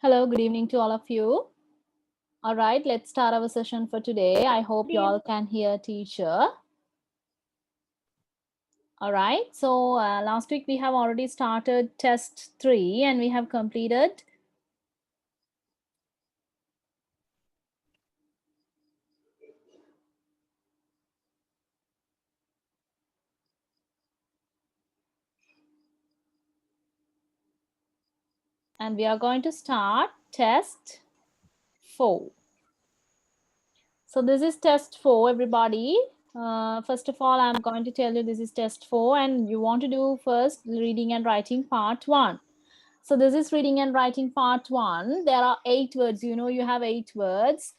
Hello, good evening to all of you. All right, let's start our session for today. I hope you all can hear teacher. All right, so last week we have already started test 3 and we have completed and we are going to start test 4. So this is test 4, everybody. First of all, I'm going to tell you this is test 4 and you want to do first reading and writing part 1. So this is reading and writing part 1. There are 8 words. You know, you have 8 words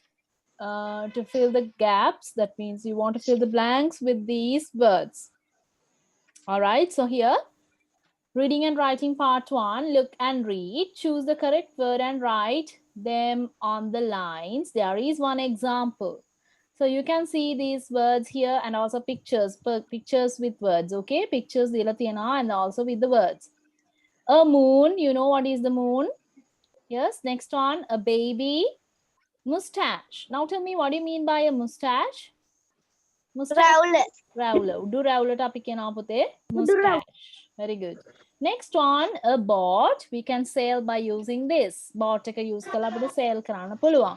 to fill the gaps. That means you want to fill the blanks with these words. All right. So here, reading and writing part 1. Look and read. Choose the correct word and write them on the lines. There is one example. So you can see these words here and also pictures with words. Okay. Pictures and also with the words. A moon. You know what is the moon? Yes. Next one, a baby. Mustache. Now tell me, what do you mean by a mustache? Mustache. Rowler. Do rowler topic mustache. Very good. Next one, a boat. We can sail by using this. Boat එක use කළා අපිට sail කරන්න පුළුවන්.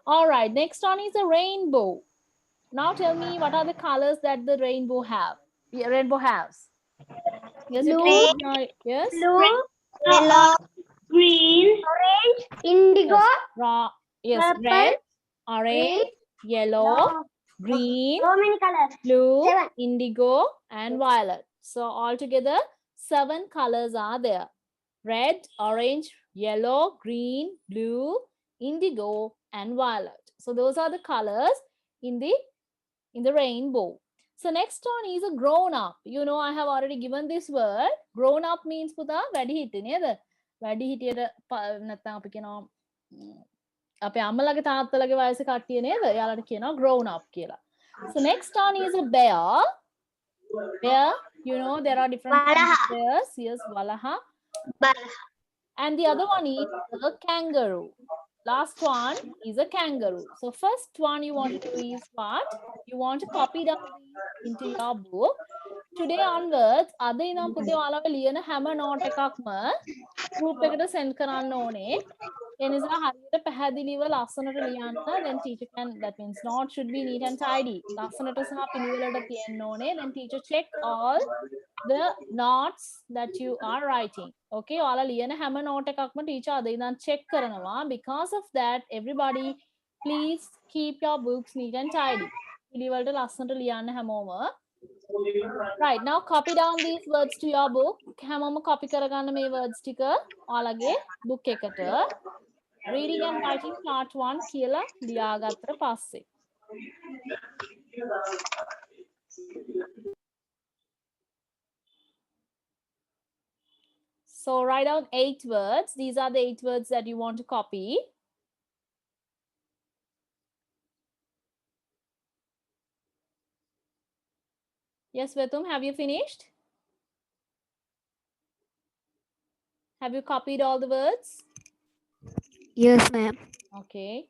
All right. Next one is a rainbow. Now tell me, what are the colors that the rainbow have? Yeah, rainbow has. Yes, you can see now. Yes. Blue, yellow, green, orange, indigo, Yes. purple, Red, orange, yellow, green, so many colors. blue, 7. indigo, and violet. So altogether, 7 colors are there. Red, orange, yellow, green, blue, indigo, and violet. So those are the colors in the rainbow. So next one is a grown up. You know, I have already given this word. Grown up means පුතා වැඩි හිටි නේද? වැඩි හිටියට නැත්නම් අපි කියනවා අපේ අම්මලගේ තාත්තලගේ වයසේ කට්ටිය නේද? එයාලට කියනවා grown up කියලා. So next one is a bear. Bear, you know, there are different kinds of bears. Yes, Walaha. And the other one is a kangaroo. Last one is a kangaroo. So first one you want to do is what? You want to copy down into your book. Today onwards, අද ඉඳන් පුතේ ඔයාලව ලියන හැම note එකක්ම group එකට send කරන්න ඕනේ. ඒ නිසා හරියට පැහැදිලිව ලස්සනට ලියන්න. Then teacher can, that means note should be neat and tidy. ලස්සනට සහ පිළිවෙලට තියෙන්න ඕනේ. Then teacher check all the notes that you are writing. Okay, ඔයාලා ලියන හැම note එකක්ම teacher අද ඉඳන් check කරනවා. Because of that, everybody please keep your books neat and tidy. පිළිවෙලට ලස්සනට ලියන්න හැමෝම. Right, now copy down these words to your book. හැමෝම copy කරගන්න මේ words ටික ඔයාලගේ book එකට. Reading and writing part 1 කියලා ලියාගත්තට පස්සේ. So write down 8 words. These are the 8 words that you want to copy. Yes, Vetum, have you finished? Have you copied all the words? Yes, ma'am. Okay.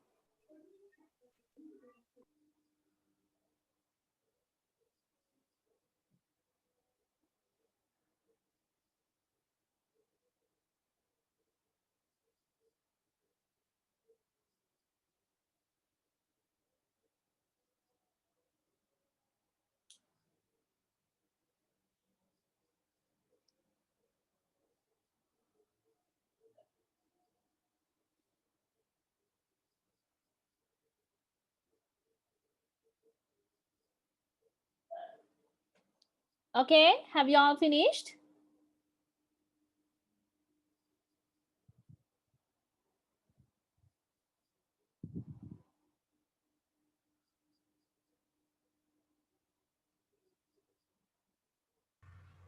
Okay, have you all finished?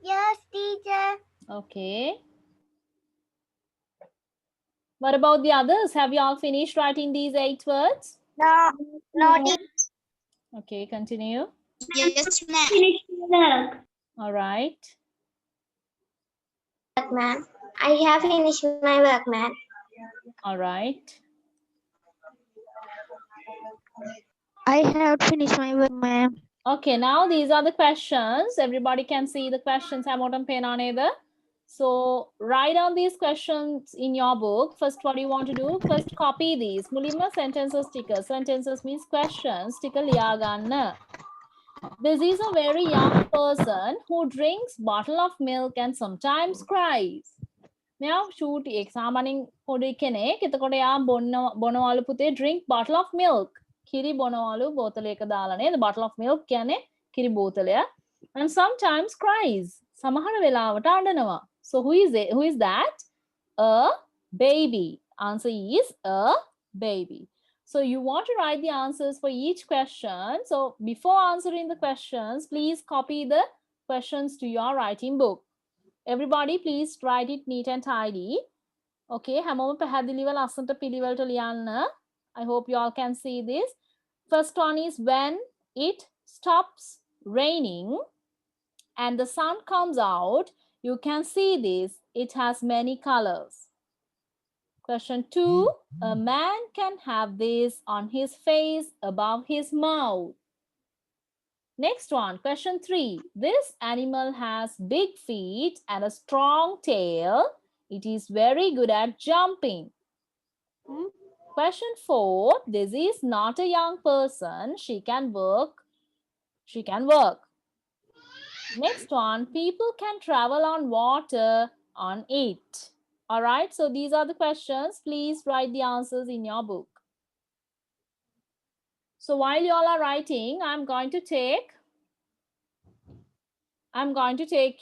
Yes, teacher. Okay. What about the others? Have you all finished writing these 8 words? No, teacher. Okay, continue. Yes, ma'am. Finished work. All right. Ma'am. I have finished my work, ma'am. All right. I have finished my work, ma'am. Okay, now these are the questions. Everybody can see the questions. Hamotam pena neda. So write down these questions in your book. First, what do you want to do? First, copy these. Mulimma sentences sticker. Sentences means questions. Sticker liyaganna. This is a very young person who drinks bottle of milk and sometimes cries. මෙයා ෂූටි එක සාමාන්‍යයෙන් පොඩි කෙනෙක් එතකොට එයා බොනවලු පුතේ drink bottle of milk කිරි බොනවලු බෝතලයක දාලා නේද bottle of milk කියන්නේ කිරි බෝතලය and sometimes cries සමහර වෙලාවට අඬනවා so who is that a baby answer is a baby so you want to write the answers for each question so before answering the questions please copy the questions to your writing book everybody please write it neat and tidy okay හැමෝම පැහැදිලිව ලස්සනට පිළිවෙලට ලියන්න I hope you all can see this first one is when it stops raining and the sun comes out you can see this it has many colors question 2 a man can have this on his face above his mouth Next one, question 3. This animal has big feet and a strong tail. It is very good at jumping. Question 4. This is not a young person. She can work. Next one, people can travel on water on it. All right, so these are the questions. Please write the answers in your book. So while you all are writing, I'm going to take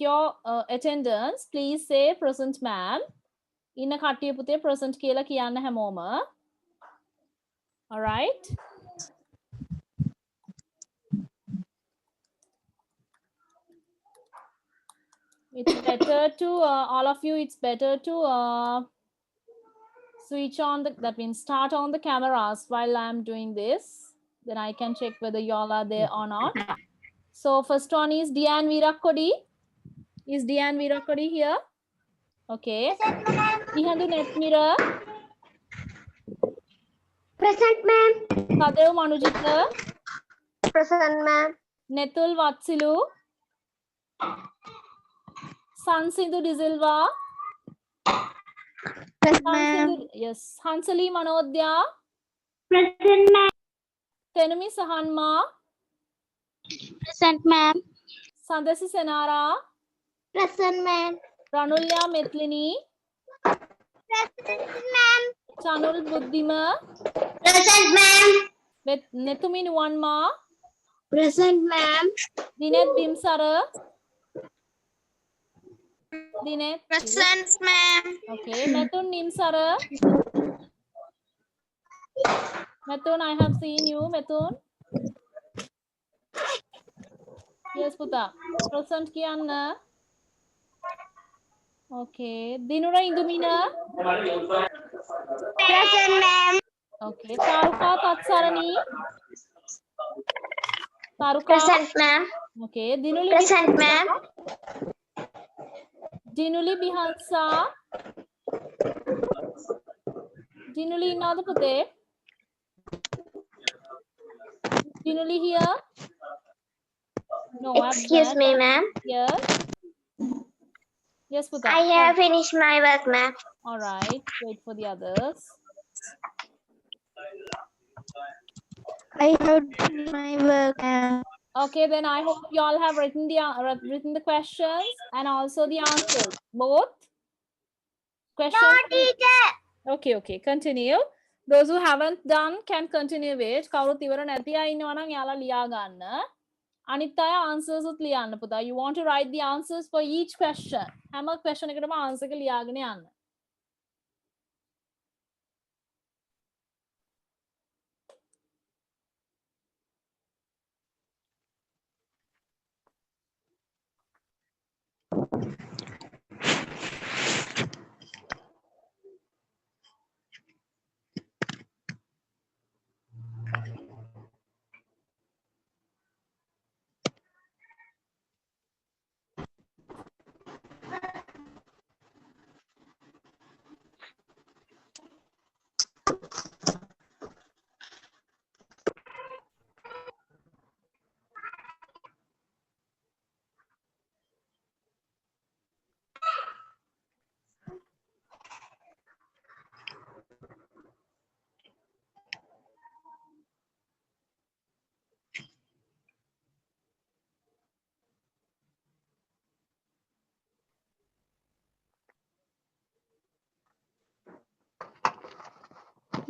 your attendance. Please say present ma'am. ඉන්න කට්ටිය පුතේ present කියලා කියන්න හැමෝම. All right. It's better to all of you. It's better to switch on that means start on the cameras while I'm doing this. Then I can check whether you all are there or not. So first one is Dian Virakodi. Is Dian Virakodi here? Okay. Nihandu Netmira. Present, ma'am. Kadev Manujita. Present, ma'am. Netul Vatsilu. Sansindu Dizilva. Present, ma'am. Yes. Hansali Manodya. Present, ma'am. Tenumi Sahanma. Present, ma'am. Sandasi Senara. Present, ma'am. Ranulya Metlini. Present, ma'am. Chanul Buddhima. Present, ma'am. Netumi Nuwanma. Present, ma'am. Dinet Bimsara. Dinet. Present, ma'am. Okay. Metun Nimsara. Metun, I have seen you. Metun. Yes, Puta. Present Kianna. Okay. Dinura Indumina. Present, ma'am. Okay. Taruka Tatsarani. Taruka. Present, ma'am. Okay. Dinuli. Present, ma'am. Dinuli Bihansa. Dinuli Nada Pute. Dinuli here. No, Excuse me, ma'am. Yes. Yes, Puta. I have finished my work, ma'am. All right. Wait for the others. I have finished my work, ma'am. Okay, then I hope you all have written the questions and also the answers. Both? Questions? No, teacher. Okay. Continue. Those who haven't done can continue it. කවුරුත් ඉවර නැති අය ඉන්නවා නම් යාලා ලියා ගන්න. අනිත් අය answers උත් ලියන්න පුතා. You want to write the answers for each question. හැම question එකටම answer එක ලියාගෙන යන්න.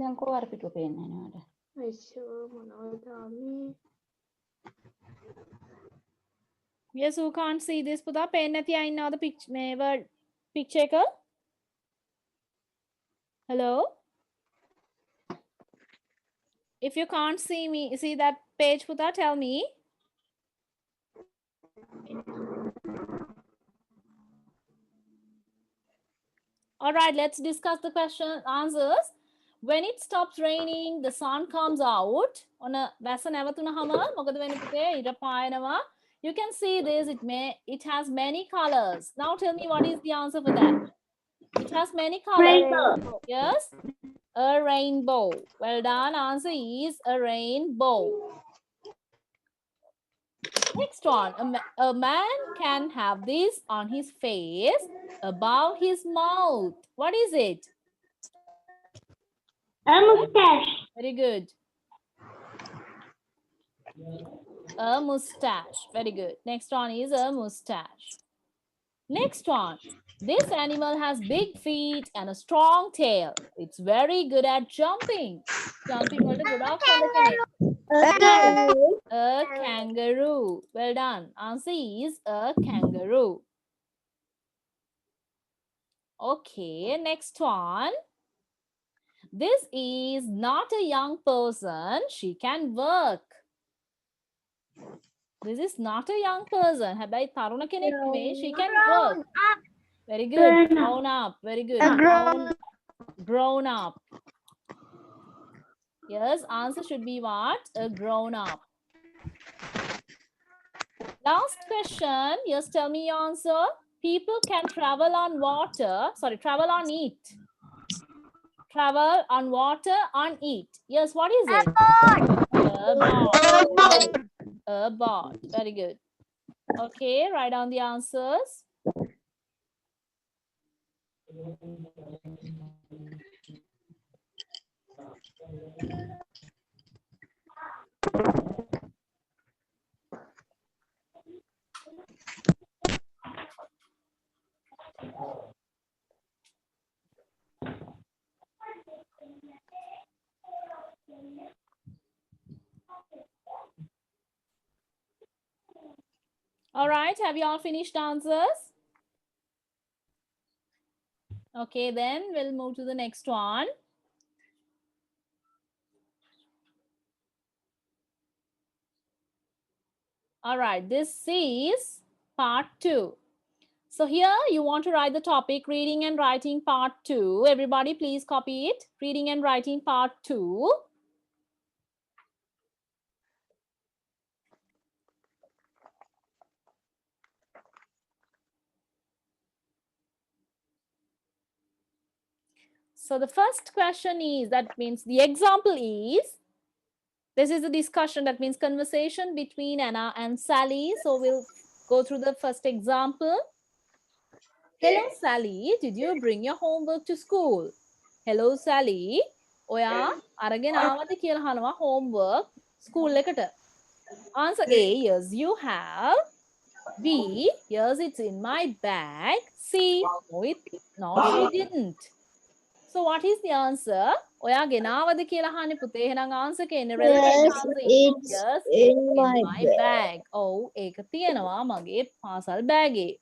දැන් කොහොර පිටුව පේන්නේ නේද? Yes, who can't see this? පුතා පේන්නේ නැති අය ඉන්නවද මේ word picture එක? Hello? If you can't see that page, Puta, tell me. All right, let's discuss the question answers. When it stops raining, the sun comes out. On a වැස්ස නැවතුනහම මොකද වෙන්නේ පුතේ? ඊට පායනවා. You can see this. It has many colors. Now tell me what is the answer for that? It has many colors. Rainbow. Yes, a rainbow. Well done. Answer is a rainbow. Next one, a man can have this on his face above his mouth. What is it? A mustache. Very good. A mustache. Very good. Next one is a mustache. Next one. This animal has big feet and a strong tail. It's very good at jumping. Jumping වලට ගොඩාක් හොඳ කෙනෙක්. A kangaroo. Well done. Answer is a kangaroo. Okay, next one. This is not a young person. She can work. This is not a young person. හැබැයි තරුණ කෙනෙක් නෙමෙයි. She can work. Very good. Grown up. Very good. Grown up. Yes, answer should be what? A grown up. Last question. Yes, tell me your answer. People can travel on water. Sorry, travel on it. Travel on water on it. Yes, what is it? A boat. A boat. Very good. Okay, write down the answers. All right, have you all finished answers? Okay, then we'll move to the next one. All right, this is part 2. So here you want to write the topic reading and writing part 2. Everybody please copy it. Reading and writing part 2. So the first question is, that means the example is, this is a discussion, that means conversation between Anna and Sally. So we'll go through the first example. Hello Sally, did you bring your homework to school? Hello Sally, ඔයා අරගෙන ආවද කියලා අහනවා homework school එකට. Answer A, yes you have. B, yes it's in my bag. C, no she didn't. So what is the answer? ඔයා ගෙනාවද කියලා අහන්නේ පුතේ. එහෙනම් answer කියන්නේ relevant answer is yes in my bag. ඔව් ඒක තියෙනවා මගේ පාසල් බෑගේ.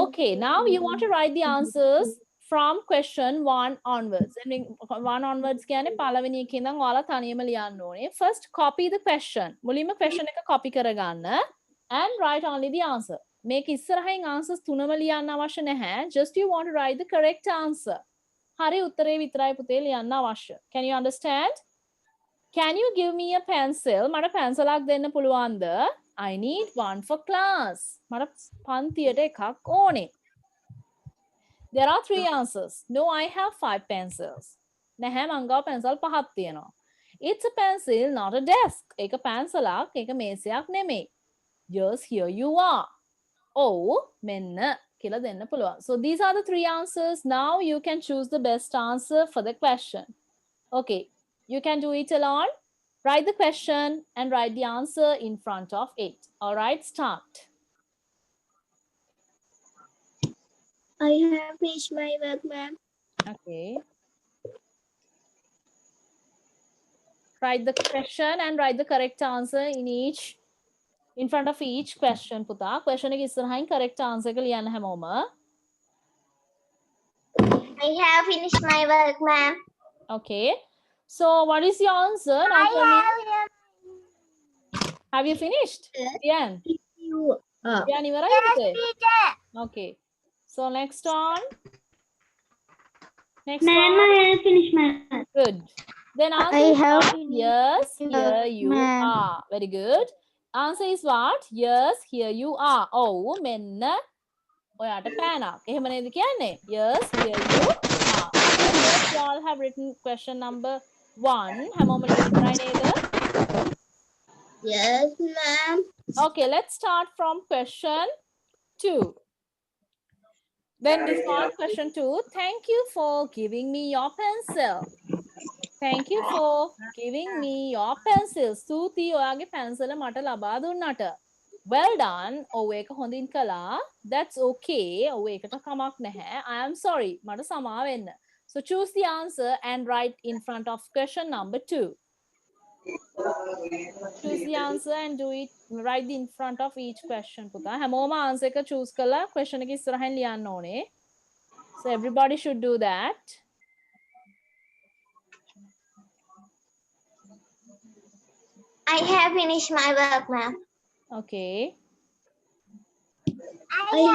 Okay, now you want to write the answers from question 1 onwards. I mean 1 onwards කියන්නේ පළවෙනි එකේ ඉඳන් ඔයාලා තනියම ලියන්න ඕනේ. First copy the question. මුලින්ම question එක copy කරගන්න and write only the answer. මේක ඉස්සරහින් answers තුනම ලියන්න අවශ්‍ය නැහැ. Just you want to write the correct answer. හරි උත්තරේ විතරයි පුතේ ලියන්න අවශ්‍ය. Can you understand? Can you give me a pencil? මට පැන්සලක් දෙන්න පුළුවන්ද? I need one for class. මට පන්තියට එකක් ඕනේ. There are 3 answers. No, I have 5 pencils. නැහැ මං ගාව පැන්සල් 5ක් තියෙනවා. It's a pencil, not a desk. ඒක පැන්සලක්, ඒක මේසයක් නෙමෙයි. Yes, here you are. Oh, මෙන්න කියලා දෙන්න පුළුවන්. So these are the 3 answers. Now you can choose the best answer for the question. Okay, you can do it alone. Write the question and write the answer in front of it. All right, start. I have finished my work, ma'am. Okay. Write the question and write the correct answer in front of each question. පුතා question එක ඉස්සරහින් correct answer එක ලියන්න හැමෝම. I have finished my work, ma'am. Okay. So what is your answer? Now tell me. Have you finished? Dian. Dian ඉවරයි පුතේ? Okay. So next on. Next Ma'am, one. I have finished my work. Good. Then answer I is have what? finished Yes, my here work, you ma'am. are. Very good. Answer is what? Yes, here you are. Oh, මෙන්න ඔයාට පෑනක්. එහෙම නේද කියන්නේ? Yes, here you are. I hope you all have written question number 1. හැමෝම ලියලා ඉවරයි නේද? Yes, ma'am. Okay, let's start from question 2. Then this one, question 2. Thank you for giving me your pencil. Thank you for giving me your pencil. ස්තුතියි ඔයාගේ පැන්සල මට ලබා දුන්නට. Well done. ඔව් ඒක හොඳින් කළා. That's okay. ඔව් ඒකට කමක් නැහැ. I am sorry. මට සමා වෙන්න. So choose the answer and write in front of question number 2. Choose the answer and do it. Write in front of each question. පුතා හැමෝම answer එක choose කළා question එක ඉස්සරහින් ලියන්න ඕනේ. So everybody should do that. I have finished my work, ma'am. Okay. I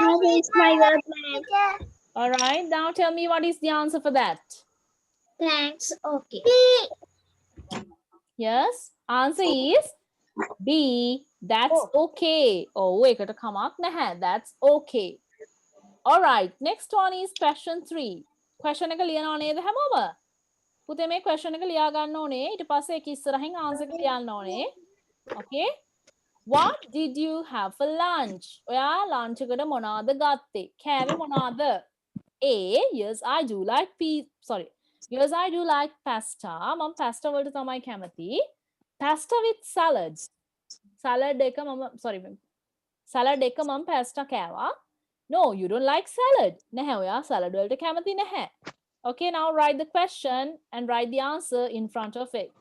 have finished my work, ma'am. All right. Now tell me what is the answer for that. Thanks. Okay. Yes. Answer is B. That's okay. Oh, ඒකට කමක් නැහැ. That's okay. All right. Next one is question 3. Question එක ලියනවා නේද හැමෝම? පුතේ මේ question එක ලියා ගන්න ඕනේ. ඊට පස්සේ ඒක ඉස්සරහින් answer එක ලියන්න ඕනේ. Okay? What did you have for lunch? ඔයා lunch එකට මොනවද ගත්තේ? කෑවේ මොනවද? A. Yes, I do like Yes, I do like pasta. මම pasta වලට තමයි කැමති. Pasta with salad. Salad එක මම pasta කෑවා. No, you don't like salad. නැහැ ඔයා salad වලට කැමති නැහැ. Okay, now write the question and write the answer in front of it.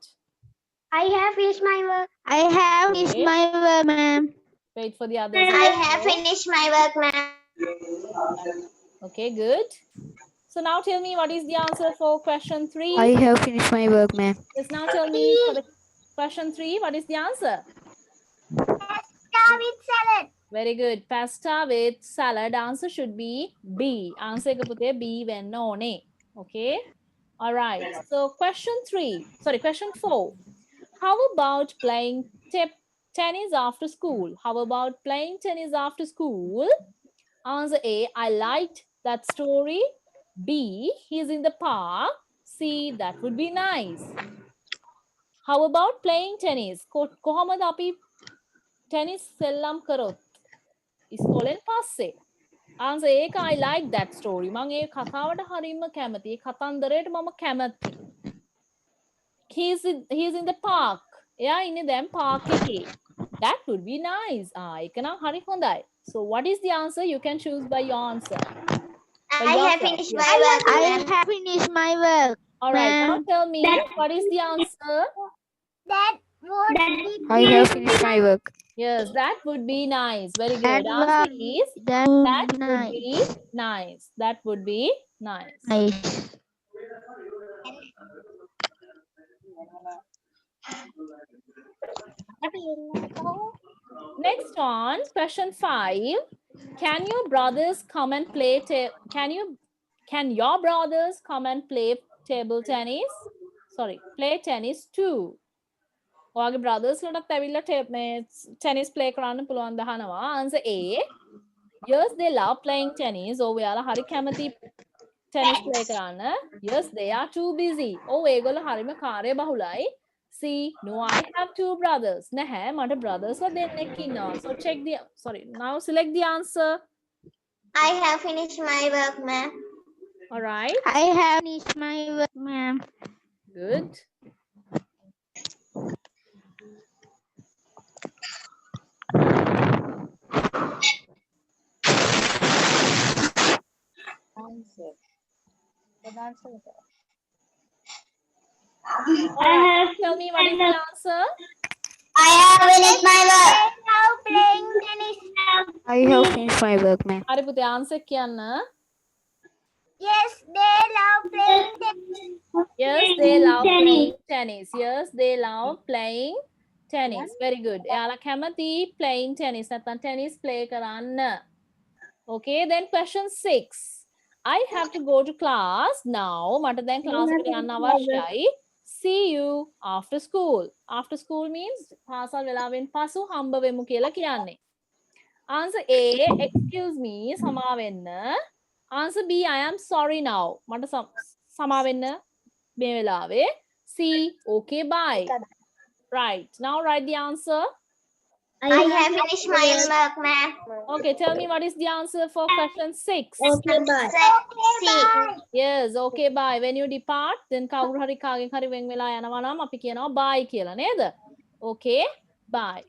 I have finished my work. I have finished Okay. my work, ma'am. Wait for the others. I also. have finished my work, ma'am. Okay, good. So now tell me what is the answer for question 3. I have finished my work, ma'am. Just now tell me for the question 3, what is the answer? Pasta with salad. Very good. Pasta with salad. Answer should be B. Answer එක පුතේ B වෙන්න ඕනේ. Okay. All right. So question 4. How about playing tennis after school? How about playing tennis after school? Answer A. I liked that story. B. He's in the park. C. That would be nice. How about playing tennis? කොහොමද අපි tennis සෙල්ලම් කරොත්? ඉස්කෝලෙන් පස්සේ. Answer A. I like that story. මම ඒ කතාවට හරියම කැමතියි. කතන්දරයට මම කැමතියි. He's in the park. එයා ඉන්නේ දැන් park එකේ. That would be nice. ඒක නම් හරි හොඳයි. So what is the answer? You can choose by your answer. I yourself, have finished yes. my work. I have finished my work. All right. Now Ma'am, tell me what is the answer? That would I have finished my work. Yes, that would be nice. Very good. That Answer would- is That that would be would nice. be nice. That would be nice. Nice. Next one, question 5. Can your brothers come and play? Can your brothers come and play table tennis? Sorry, play tennis too. ඔයාගේ brothers ලටත් ඇවිල්ලා tennis play කරන්න පුළුවන් දහනවා. Answer A. Yes, they love playing tennis. ඔව් එයාලා හරි කැමති tennis play කරන්න. Yes, they are too busy. ඔව් ඒගොල්ලෝ හරිම කාර්යබහුලයි. C. No, I have 2 brothers. නැහැ මට brothers ලා දෙන්නෙක් ඉන්නවා. So now select the answer. I have finished my work, ma'am. All right. I have finished my work, ma'am. Good. All right. Tell me what is the answer? I have finished my work. Now playing tennis. I have finished my work, ma'am. හරි පුතේ answer කියන්න. Yes, they love playing tennis. Yes, they love playing tennis. Yes, they love playing tennis. Very good. එයාලා කැමති playing tennis. නැත්නම් tennis play කරන්න. Okay, then question 6. I have to go to class now. මට දැන් class එකට යන්න අවශ්‍යයි. See you after school. After school means පාසල් වෙලාවෙන් පසු හම්බ වෙමු කියලා කියන්නේ. Answer A, excuse me, සමා වෙන්න. Answer B, I am sorry now. මට සමා වෙන්න මේ වෙලාවේ. C, okay, bye. Right. Now write the answer. I have finished my work, ma'am. Okay, tell me what is the answer for question 6. Okay, bye. C. Yes, okay, bye. When you depart, then කවුරු හරි කාගෙන් හරි වෙන් වෙලා යනවා නම් අපි කියනවා bye කියලා නේද? Okay, bye.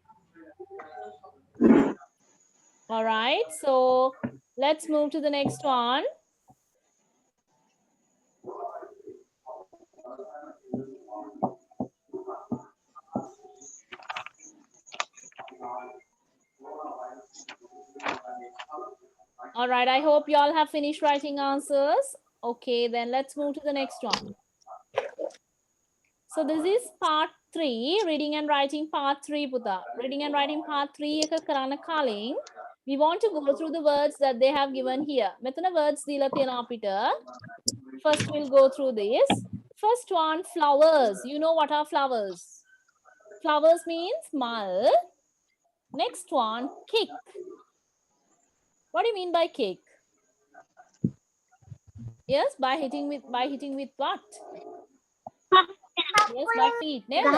All right, so let's move to the next one. All right, I hope you all have finished writing answers. Okay, then let's move to the next one. So this is part 3, reading and writing part 3, Puta. Reading and writing part 3 එක කරන්න කලින් we want to go through the words that they have given here. මෙතන words දීලා තියෙනවා අපිට. First we'll go through this. First one, flowers. You know what are flowers? Flowers means mal. Next one, kick. What do you mean by kick? Yes, by hitting with what? Yes, by feet. Neda.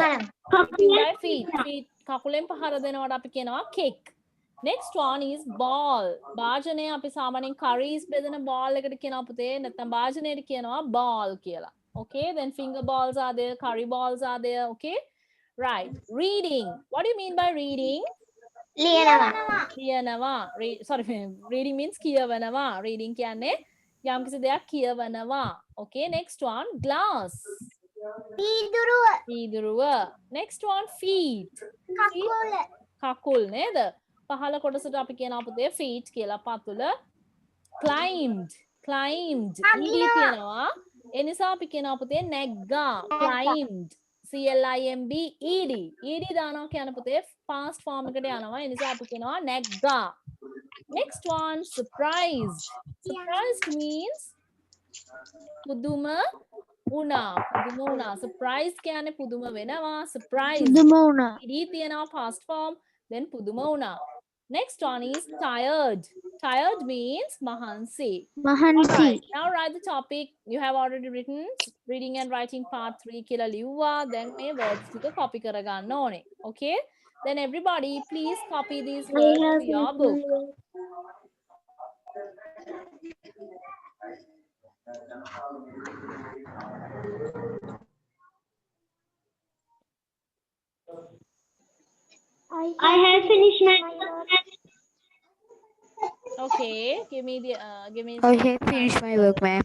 Hitting by feet. Feet. කකුලෙන් පහර දෙනවට අපි කියනවා kick. Next one is ball. භාජනය අපි සාමාන්‍යයෙන් curries බෙදෙන ball එකට කියනවා පුතේ. නැත්නම් භාජනයට කියනවා ball කියලා. Okay, then finger balls are there, curry balls are there. Okay, right. Reading. What do you mean by reading? කියනවා. Sorry, reading means කියවනවා. Reading කියන්නේ යම්කිසි දෙයක් කියවනවා. Okay, next one, glass. පීදුරුව. Next one, feet. කකුල් නේද? පහළ කොටසට අපි කියනවා පුතේ feet කියලා. පතුල. climbed. ඊඩි කියනවා. ඒ නිසා අපි කියනවා පුතේ නැග්ගා. climbed. CLIMB ED. ED දානවා කියන පුතේ past form එකට යනවා. ඒ නිසා අපි කියනවා නැග්ගා. Next one, surprised. Surprised means පුදුම වුණා. Surprised කියන්නේ පුදුම වෙනවා. Surprised. පුදුම වුණා. ED තියෙනවා past form. Then පුදුම වුණා. Next one is tired. Tired means mahansi. Alright, now write the topic. You have already written reading and writing part 3 කියලා ලිව්වා. Then මේ words ටික copy කරගන්න ඕනේ. Okay? Then everybody please copy these words to your book. I have finished my work. Okay, give me I have finished my work, ma'am.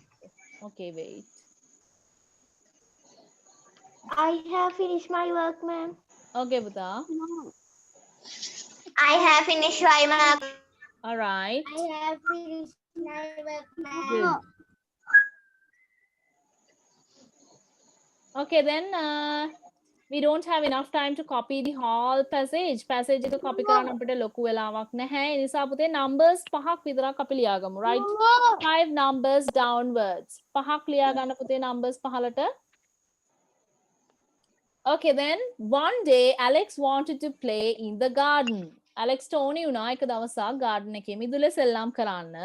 Okay, wait. I have finished my work, ma'am. Okay, Buddha. I have finished my work. All right. I have finished my work, ma'am. Good. Okay, then we don't have enough time to copy the whole passage. Passage එක copy කරන්න අපිට ලොකු වෙලාවක් නැහැ. ඒ නිසා පුතේ numbers 5ක් විතරක් අපි ලියාගමු. Right? 5 numbers downwards. 5ක් ලියා ගන්න පුතේ numbers පහලට. Okay, then one day Alex wanted to play in the garden. Alex ඕනි වුණා එක දවසක් garden එකේ මිදුලේ සෙල්ලම් කරන්න.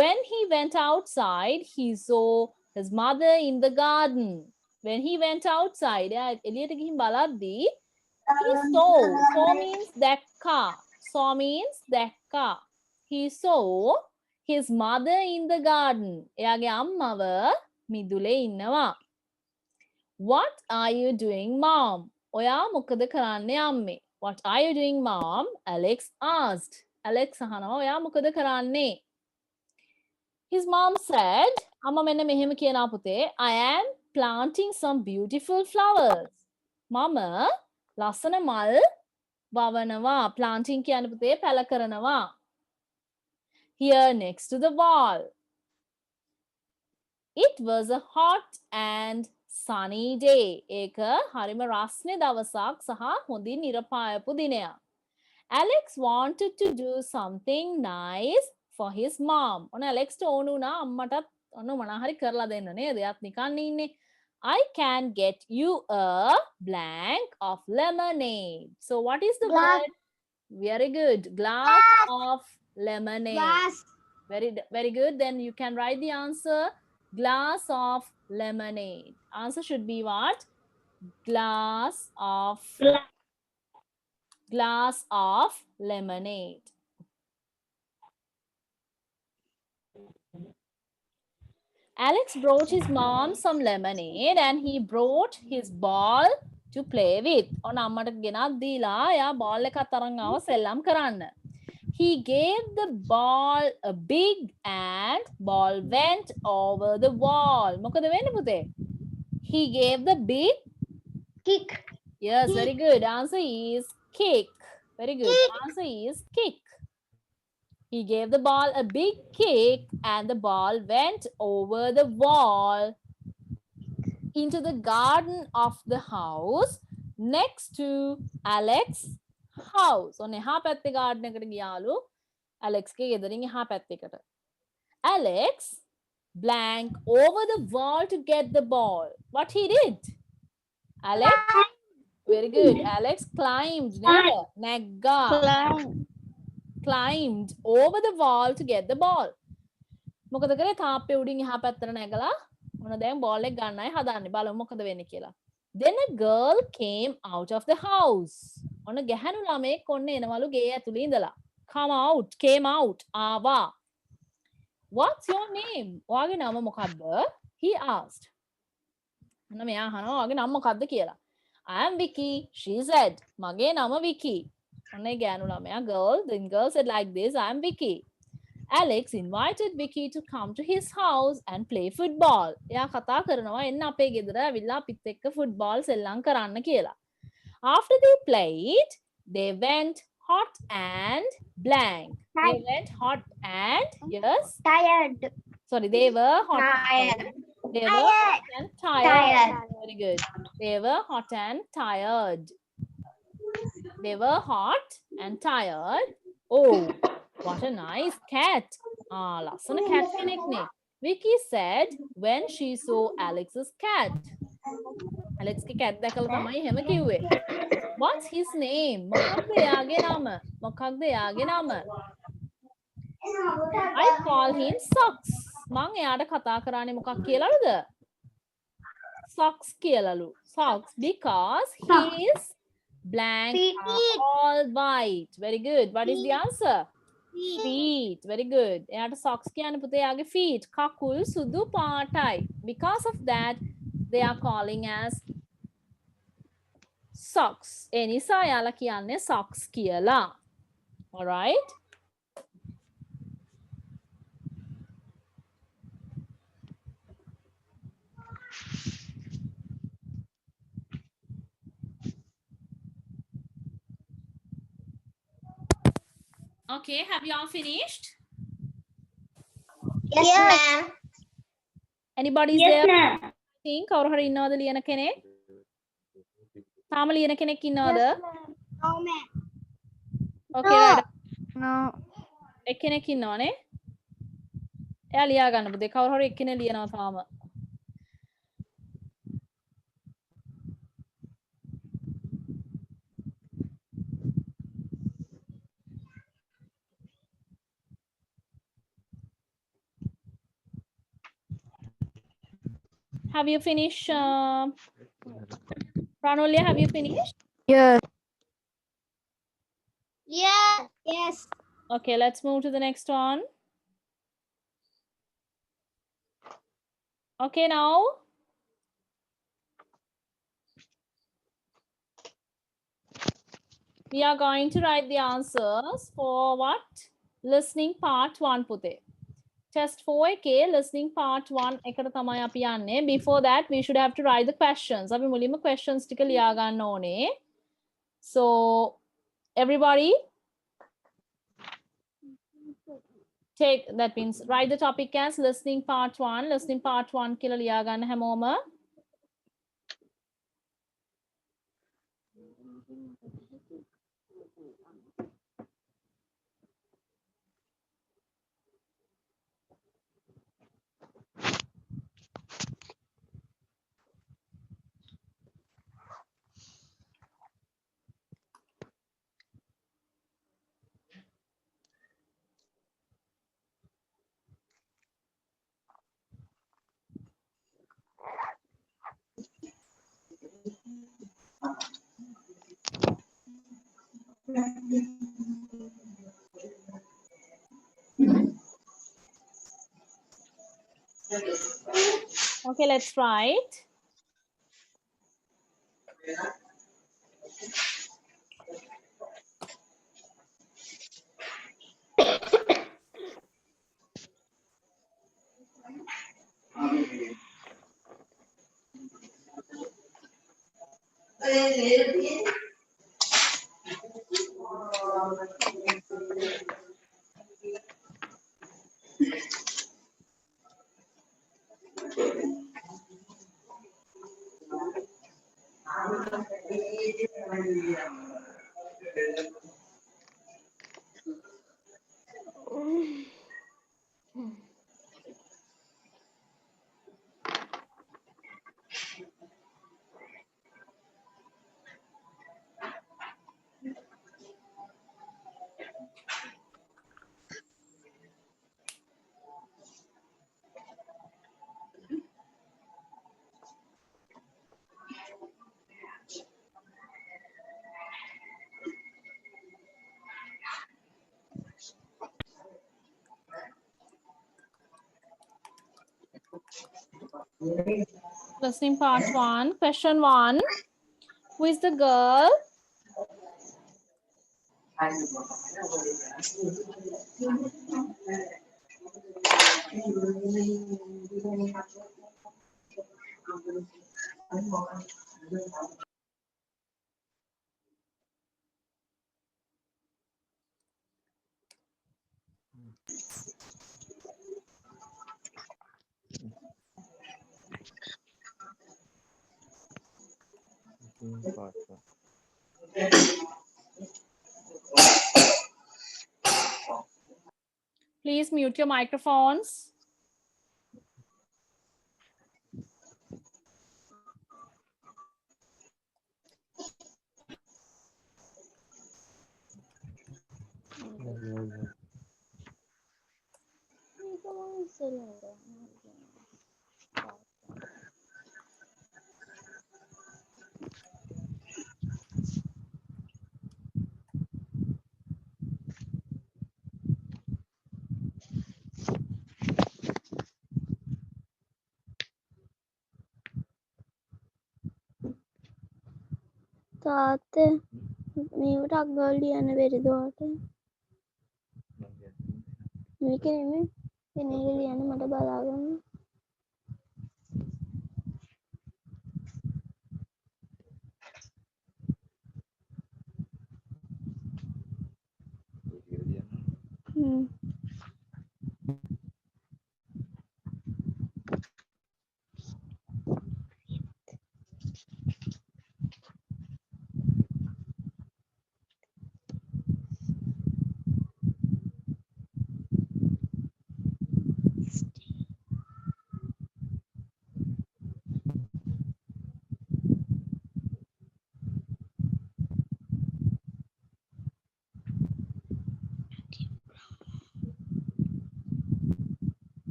When he went outside, he saw his mother in the garden. When he went outside, එළියට ගිහින් බලද්දී he saw means දැක්කා. Saw means දැක්කා. He saw his mother in the garden. එයාගේ අම්මව මිදුලේ ඉන්නවා. What are you doing, mom? ඔයා මොකද කරන්නේ අම්මේ? What are you doing, mom? Alex asked. Alex අහනවා ඔයා මොකද කරන්නේ? His mom said, අම්මා මෙන්න මෙහෙම කියනවා පුතේ, I am planting some beautiful flowers. Mama lasana mal වවනවා. Planting කියන පුතේ පැල කරනවා. Here next to the wall. It was a hot and sunny day. ඒක හරිම රස්නේ දවසක් සහ හොඳින් ඉර පායපු දිනයක්. Alex wanted to do something nice for his mom. ඔන්න Alex ට ඕන වුණා අම්මටත් ඔන්න මොනා හරි කරලා දෙන්න නේද? එයාත් නිකන් ඉන්නේ. I can get you a blank of lemonade. So what is the word? Very good. Glass of lemonade. Glass. Very good. Then you can write the answer. Glass of lemonade. Answer should be what? Glass of lemonade. Alex brought his mom some lemonade and he brought his ball to play with. ඔන්න අම්මට ගෙනත් දීලා එයා ball එකත් අරන් ආව සෙල්ලම් කරන්න. He gave the ball a big and ball went over the wall. මොකද වෙන්නේ පුතේ? He gave the big Kick. Yes, very good. Answer is kick. Very good. Answer is kick. He gave the ball a big kick and the ball went over the wall into the garden of the house next to Alex's house. ඔන්න එහා පැත්තේ garden එකට ගියාලු. Alex ගේ ගෙදරින් එහා පැත්තේකට. Alex blank over the wall to get the ball. What he did? Alex, very good. Alex climbed, never, නැග්ගා. Climbed over the wall to get the ball. මොකද කරේ තාප්පේ උඩින් එහා පැත්තට නැගලා මොන දැන් බෝල් එක ගන්නයි හදන්නේ. බලමු මොකද වෙන්නේ කියලා. Then a girl came out of the house. ඔන්න ගැහැණු ළමෙක් ඔන්න එනවලු ගේ ඇතුළේ ඉඳලා. Come out, came out. ආවා. What's your name? ඔයාගේ නම මොකක්ද? He asked. ඔන්න මෙයා අහනවා ඔයාගේ නම මොකක්ද කියලා. I am Vicky, she said. මගේ නම Vicky. ඔන්න ඒ ගෑනු ළමයා girl, the girl said like this, I am Vicky. Alex invited Vicky to come to his house and play football. එයා කතා කරනවා එන්න අපේ ගෙදර ඇවිල්ලා අපිත් එක්ක football සෙල්ලම් කරන්න කියලා. After they played, they went hot and blank. They went hot and yes. Tired. Sorry, they were hot. Tired. They were hot and tired. Very good. They were hot and tired. They were hot and tired. Oh, what a nice cat. Ah, ලස්සන cat කෙනෙක්නේ. Vicky said when she saw Alex's cat. Alex ගේ cat දැකලා තමයි එහෙම කිව්වේ. What's his name? මොකක්ද එයාගේ නම? මොකක්ද එයාගේ නම? I call him Socks. මං එයාට කතා කරන්නේ මොකක් කියලාද? Socks කියලාලු. Socks because his blank are all white. Very good. What is the answer? Feet. Very good. එයාට socks කියන්නේ පුතේ එයාගේ feet. කකුල් සුදු පාටයි. Because of that they are calling as socks. ඒ නිසා එයාලා කියන්නේ socks කියලා. All right? Okay, have you all finished? Yes, ma'am. Anybody is there? Think කවුරු හරි ඉන්නවද ලියන කෙනෙක්? තාම ලියන කෙනෙක් ඉන්නවද? No, ma'am. Okay, right. No. එක්කෙනෙක් ඉන්නවනේ. එයා ලියා ගන්න පුතේ. කවුරු හරි එක්කෙනෙක් ලියනවා තාම. Have you finished? Pranolya, have you finished? Yes. Yeah. Yes. Okay, let's move to the next one. Okay, now. We are going to write the answers for what? Listening part 1 පුතේ. test 4 එකේ listening part 1 එකට තමයි අපි යන්නේ. Before that we should have to write the questions. අපි මුලින්ම questions ටික ලියා ගන්න ඕනේ. So everybody take, that means write the topic as listening part 1. listening part 1 කියලා ලියා ගන්න හැමෝම. Okay, let's write. Listening part 1. Question 1. Who is the girl? Please mute your microphones. තාත්තේ මේකට අග්ගල් ලියන්න බැරිද ඔයාට? මේක නෙමෙයි. වෙන එක ලියන්න මට බලා ගන්න.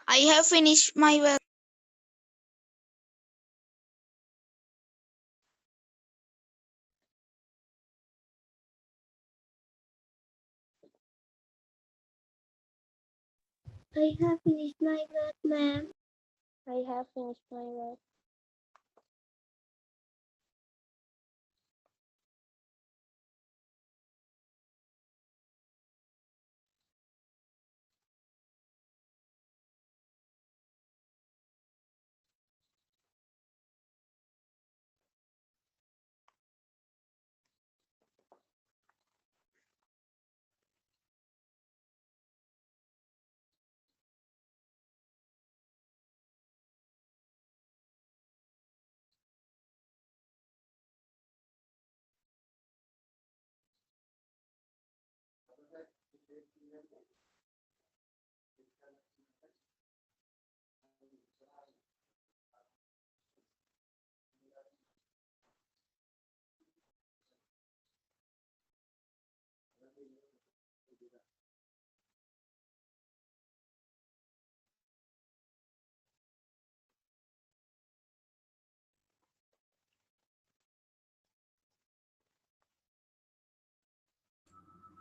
I have finished my work. I have finished my work, ma'am. I have finished my work.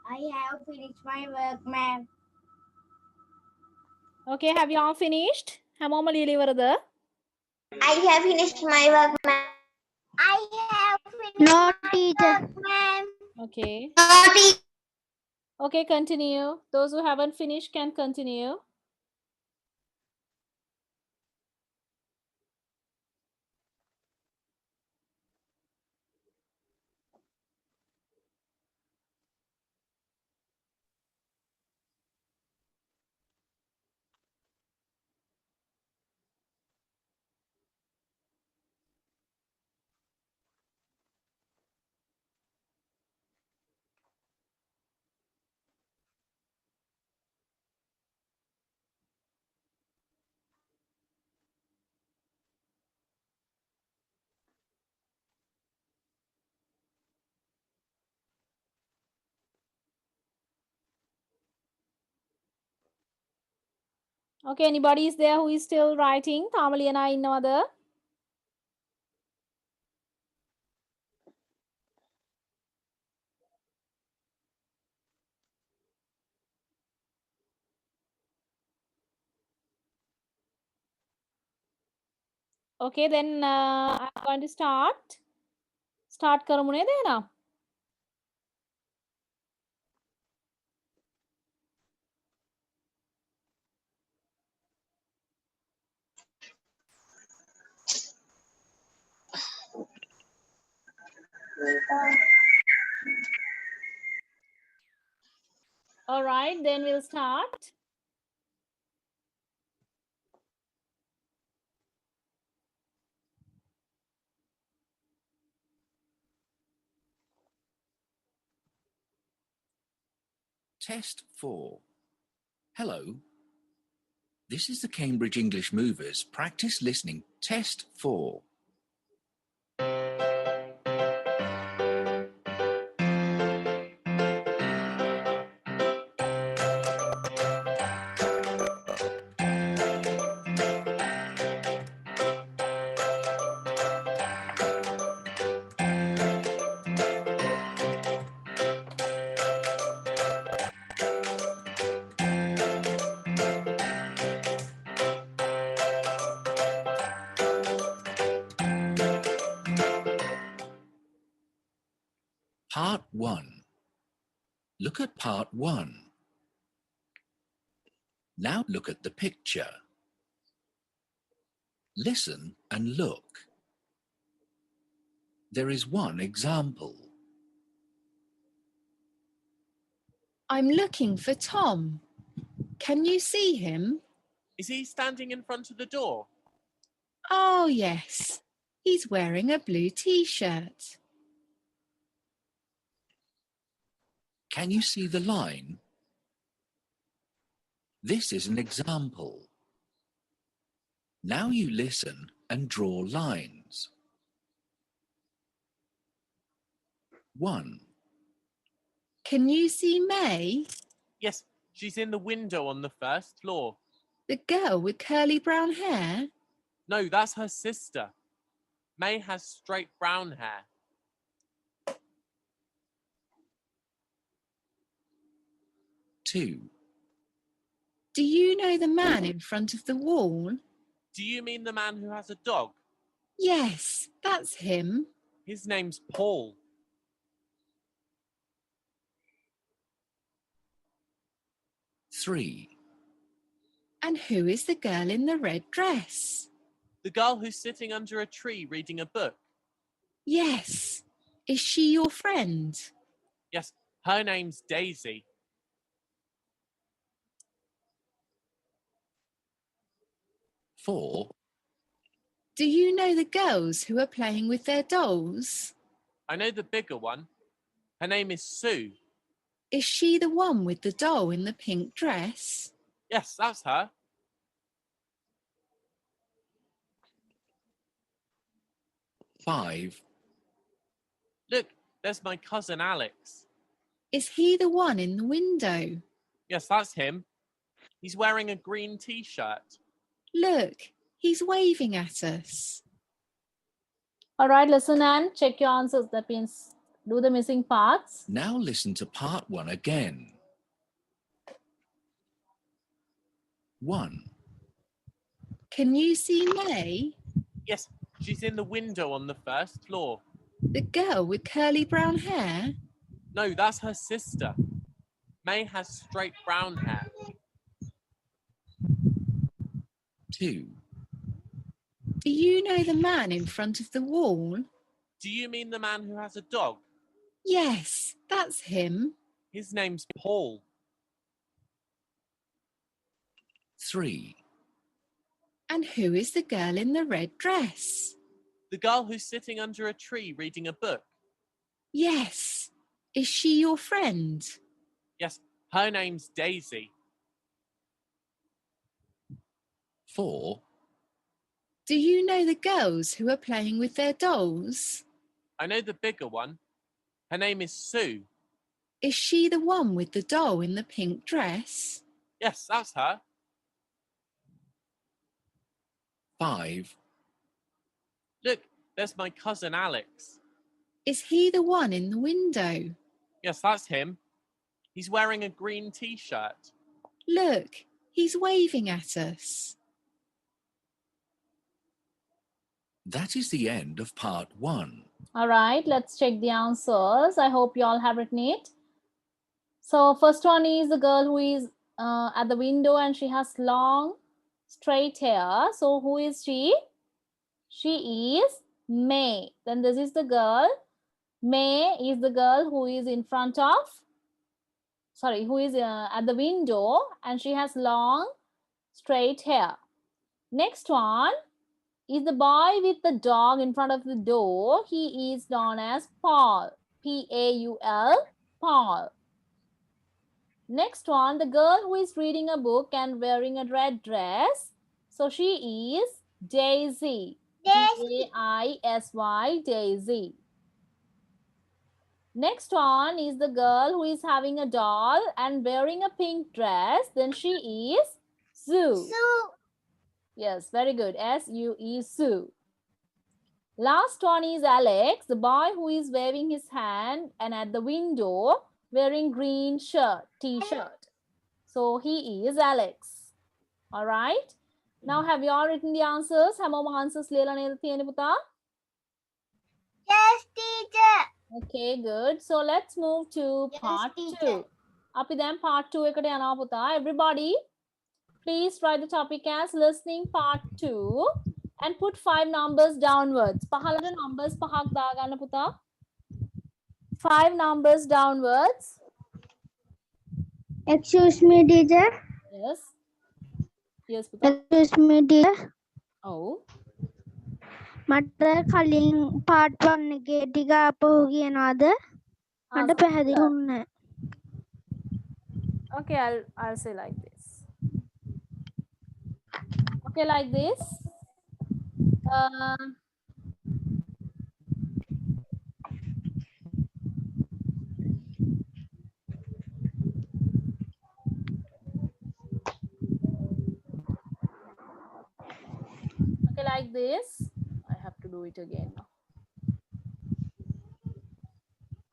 I have finished my work, ma'am. Okay, have you all finished? හැමෝම ලියලා ඉවරද? I have finished my work, ma'am. I have finished No, my teacher. work, ma'am. Okay. Naughty. Okay, continue. Those who haven't finished can continue. Okay, anybody is there who is still writing? තාම ලියන අය ඉන්නවද? Okay, then I'm going to start. Start කරමු නේද එහෙනම්? All right, then we'll start. Test 4. Hello. This is the Cambridge English Movers Practice Listening Test 4. Part 1. Look at Part 1. Now look at the picture. Listen and look. There is one example. I'm looking for Tom. Can you see him? Is he standing in front of the door? Oh, yes. He's wearing a blue t-shirt. Can you see the line? This is an example. Now you listen and draw lines. 1. Can you see May? Yes, she's in the window on the first floor. The girl with curly brown hair? No, that's her sister. May has straight brown hair. 2. Do you know the man in front of the wall? Do you mean the man who has a dog? Yes, that's him. His name's Paul. 3. And who is the girl in the red dress? The girl who's sitting under a tree reading a book. Yes. Is she your friend? Yes, her name's Daisy. 4. Do you know the girls who are playing with their dolls? I know the bigger one. Her name is Sue. Is she the one with the doll in the pink dress? Yes, that's her. 5. Look, there's my cousin Alex. Is he the one in the window? Yes, that's him. He's wearing a green t-shirt. Look, he's waving at us. All right, listen and check your answers. That means do the missing parts. Now listen to part 1 again. 1. Can you see May? Yes, she's in the window on the first floor. The girl with curly brown hair? No, that's her sister. May has straight brown hair. 2. Do you know the man in front of the wall? Do you mean the man who has a dog? Yes, that's him. His name's Paul. 3. And who is the girl in the red dress? The girl who's sitting under a tree reading a book. Yes. Is she your friend? Yes, her name's Daisy. 4. Do you know the girls who are playing with their dolls? I know the bigger one. Her name is Sue. Is she the one with the doll in the pink dress? Yes, that's her. 5. Look, there's my cousin Alex. Is he the one in the window? Yes, that's him. He's wearing a green t-shirt. Look, he's waving at us. That is the end of part 1. All right, let's check the answers. I hope you all have written it. So first one is the girl who is at the window and she has long straight hair. So who is she? She is May. Then this is the girl. May is the girl who is in front of, sorry, who is at the window and she has long straight hair. Next one is the boy with the dog in front of the door. He is known as Paul. P-A-U-L, Paul. Next one, the girl who is reading a book and wearing a red dress. So she is Daisy. D-A-I-S-Y, Daisy. Next one is the girl who is having a doll and wearing a pink dress. Then she is Sue. Yes, very good. S-U-E, Sue. Last one is Alex, the boy who is waving his hand and at the window wearing green shirt, t-shirt. So he is Alex. All right. Now have you all written the answers? Hamoma answers lela neda thiyenne puta? Yes, teacher. Okay, good. So let's move to part 2. Api then part 2 ekata yanawa puta. Everybody, please write the topic as listening part 2 and put 5 numbers downwards. Pahalada numbers pahak දාගන්න පුතා. 5 numbers downwards. Excuse me, teacher. Yes. Yes, පුතා. Excuse me, teacher. Oh. මට කලින් part 1 එකේ ටික අපහු කියනවාද? මට පැහැදිලි වුණේ නැහැ. Okay, I'll say like this. Okay, like this. like this. I have to do it again now.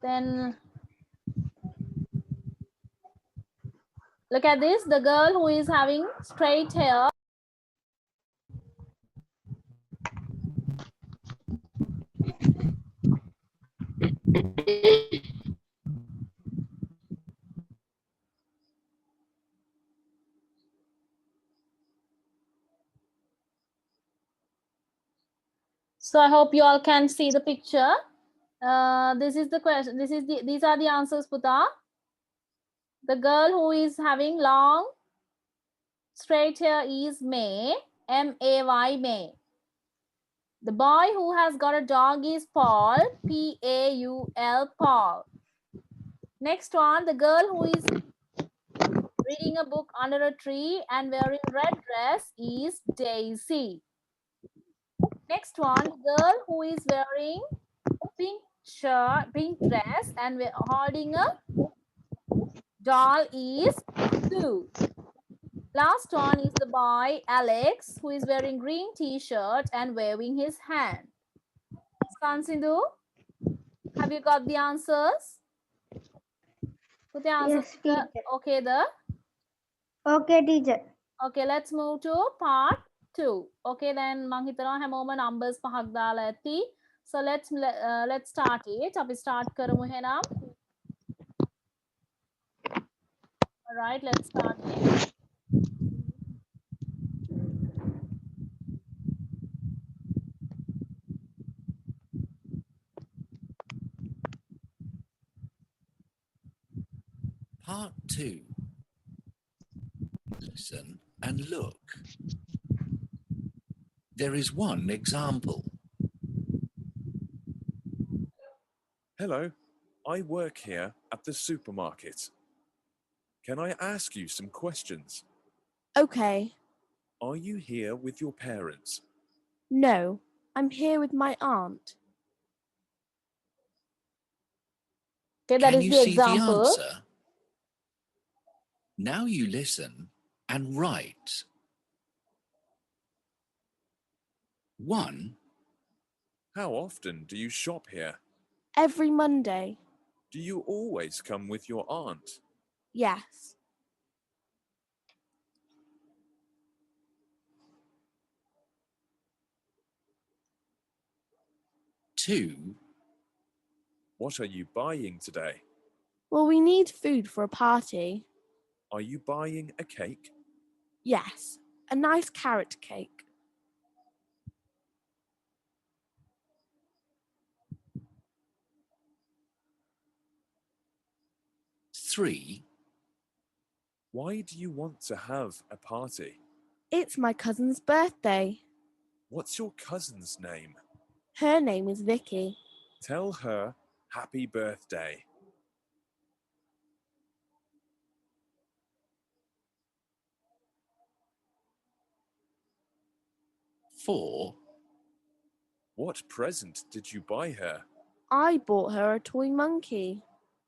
Then look at this, the girl who is having straight hair. So I hope you all can see the picture. This is the question. These are the answers, Puta. The girl who is having long straight hair is May, M-A-Y, May. The boy who has got a dog is Paul, P-A-U-L, Paul. Next one, the girl who is reading a book under a tree and wearing red dress is Daisy. Next one, the girl who is wearing pink shirt, pink dress and holding a doll is Sue. Last one is the boy, Alex, who is wearing green t-shirt and waving his hand. Sansindhu, have you got the answers? Put the answers. Yes, teacher. Okay, Okay, teacher. okay, let's move to part 2. Okay, then මං හිතනවා හැමෝම numbers පහක් දාලා ඇති. So let's start it. අපි start කරමු එහෙනම්. All right, let's start it. Part 2. Listen and look. There is one example. Hello, I work here at the supermarket. Can I ask you some questions? Okay. Are you here with your parents? No, I'm here with my aunt. Okay, that Can is you the see example. the answer? Now you listen and write. 1. How often do you shop here? Every Monday. Do you always come with your aunt? Yes. 2. What are you buying today? Well, we need food for a party. Are you buying a cake? Yes, a nice carrot cake. 3. Why do you want to have a party? It's my cousin's birthday. What's your cousin's name? Her name is Vicky. Tell her happy birthday. 4. What present did you buy her? I bought her a toy monkey.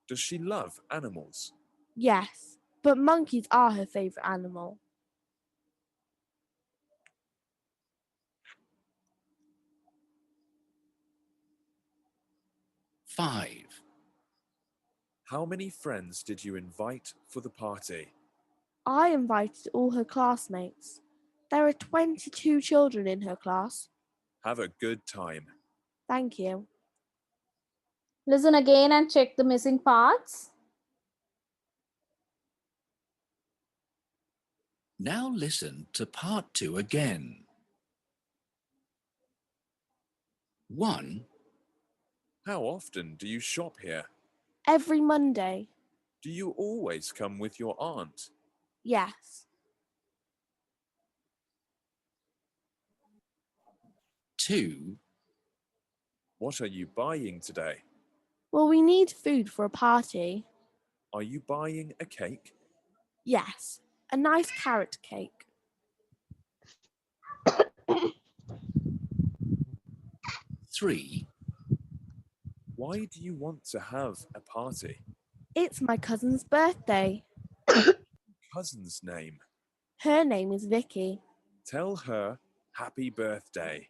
Does she love animals? Yes, but monkeys are her favourite animal. 5. How many friends did you invite for the party? I invited all her classmates. There are 22 children in her class. Have a good time. Thank you. Listen again and check the missing parts. Now listen to part 2 again. 1. How often do you shop here? Every Monday. Do you always come with your aunt? Yes. 2. What are you buying today? Well, we need food for a party. Are you buying a cake? Yes, a nice carrot cake. 3. Why do you want to have a party? It's my cousin's birthday. Cousin's name. Her name is Vicky. Tell her Happy birthday.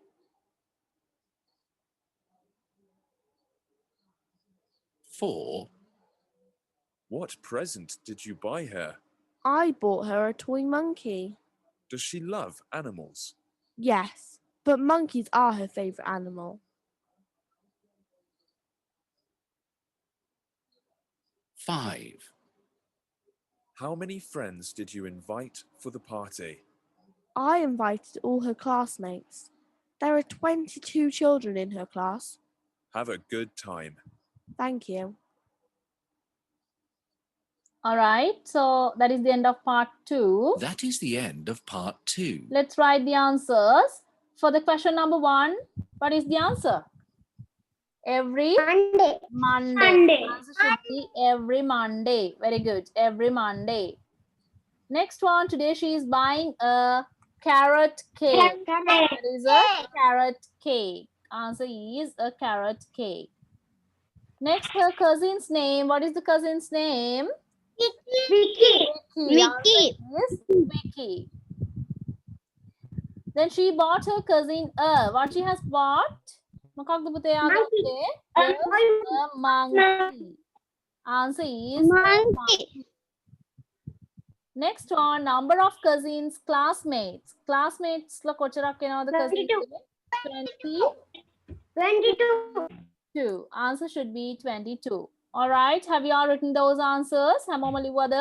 Four. What present did you buy her? I bought her a toy monkey. Does she love animals? Yes, but monkeys are her favourite animal. 5. How many friends did you invite for the party? I invited all her classmates. There are 22 children in her class. Have a good time. Thank you. All right, so that is the end of part 2. That is the end of part 2. Let's write the answers. For the question number 1, what is the answer? Every Monday. Monday. Monday. Answer should be every Monday. Very good. Every Monday. Next one, today she is buying a carrot cake. That is a carrot cake. Answer is a carrot cake. Next, her cousin's name. What is the cousin's name? Vicky. Vicky. Answer is Vicky. Then she bought her cousin what she has bought? මොකක්ද පුතේ ආගත්තේ? A monkey. Answer is Monkey. Next one, number of cousins, classmates. Classmates la කොච්චරක් වෙනවද cousins? 22. 22. Answer should be 22. All right, have you all written those answers? හැමෝම ලිව්වද?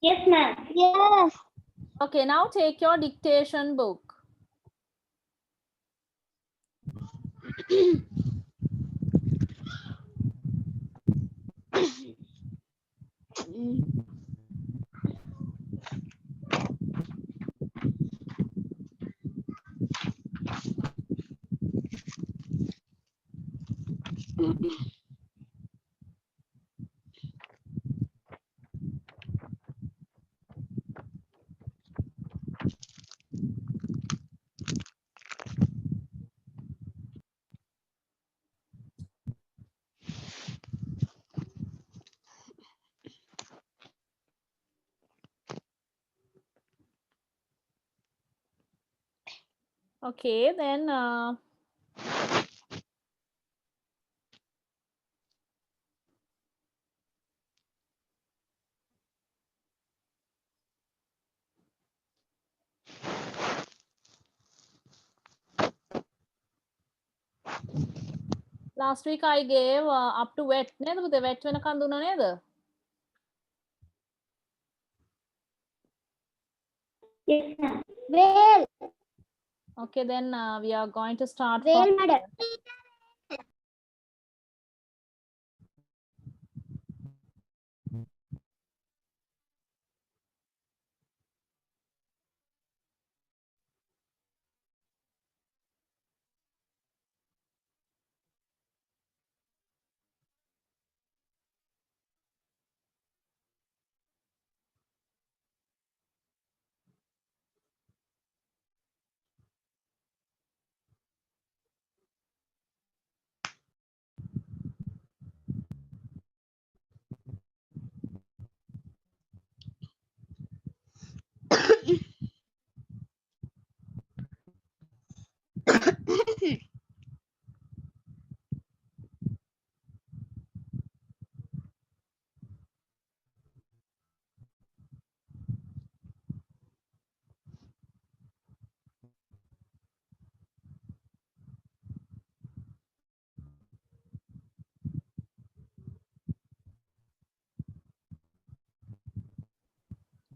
Yes, ma'am. Yes. Okay, now take your dictation book. Okay, then last week I gave up to wet නේද පුතේ wet වෙනකන් දුන්නා නේද? Yes, ma'am. Well, Okay, then we are going to start well, from madam.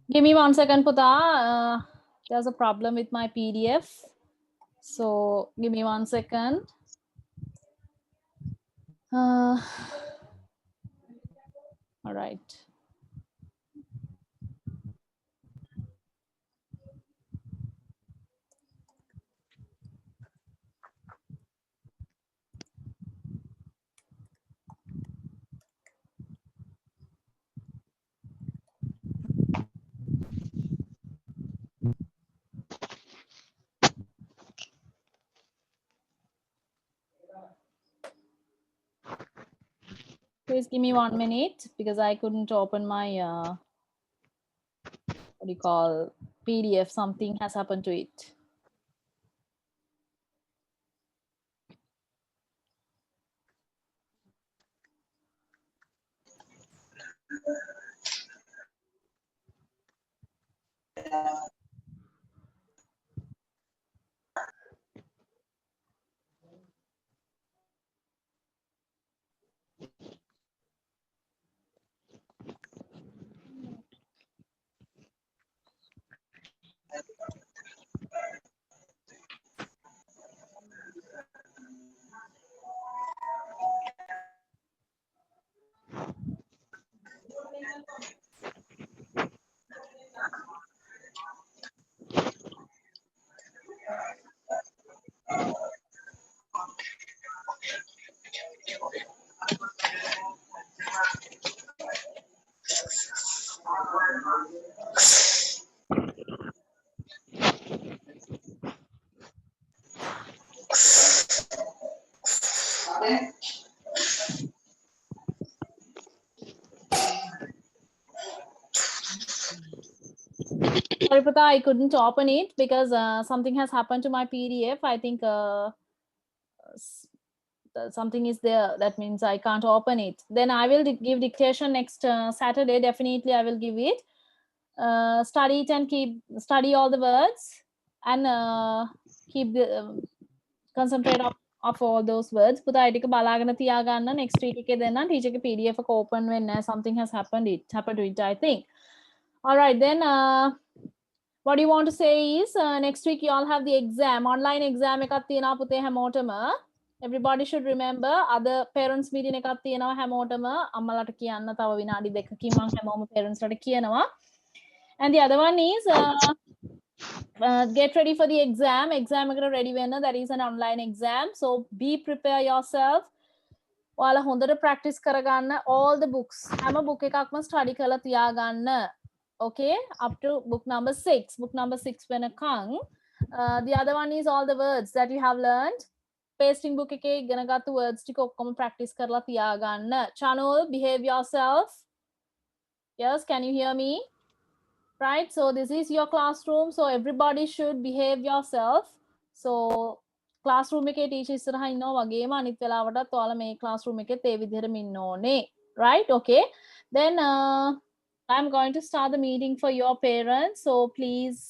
Give me 1 second, Puta. There's a problem with my PDF. So give me 1 second. All right. Please give me 1 minute because I couldn't open my what do you call PDF, something has happened to it. Sorry, Pratha, I couldn't open it because something has happened to my PDF. I think something is there. That means I can't open it. Then I will give dictation next Saturday. Definitely, I will give it. Study it and study all the words and keep the concentrate of all those words. පුතා ඒ ටික බලාගෙන තියාගන්න next week එකේ දෙන්න teacher ගේ PDF එක open වෙන්නේ something has happened to it I think. All right, then what do you want to say is next week you all have the exam, online exam එකක් තියෙනවා පුතේ හැමෝටම. Everybody should remember other parents meeting එකක් තියෙනවා හැමෝටම. අම්මලාට කියන්න තව විනාඩි දෙකකින් මම හැමෝම parents ලට කියනවා. And the other one is get ready for the exam එකට ready වෙන්න. That is an online exam, so be prepare yourself. ඔයාලා හොඳට practice කරගන්න all the books. හැම book එකක්ම study කරලා තියාගන්න. Okay, up to book number 6. Book number 6 වෙනකන්. The other one is all the words that you have learned. Pasting book එකේ ඉගෙනගත්තු words ටික ඔක්කොම practice කරලා තියාගන්න. Chanul, behave yourself. Yes, can you hear me? Right, so this is your classroom, so everybody should behave yourself. So classroom එකේ teacher ඉස්සරහා ඉන්නවා වගේම අනිත් වෙලාවටත් ඔයාලා මේ classroom එකෙත් ඒ විදිහටම ඉන්න ඕනේ. Right, okay. Then I'm going to start the meeting for your parents, so please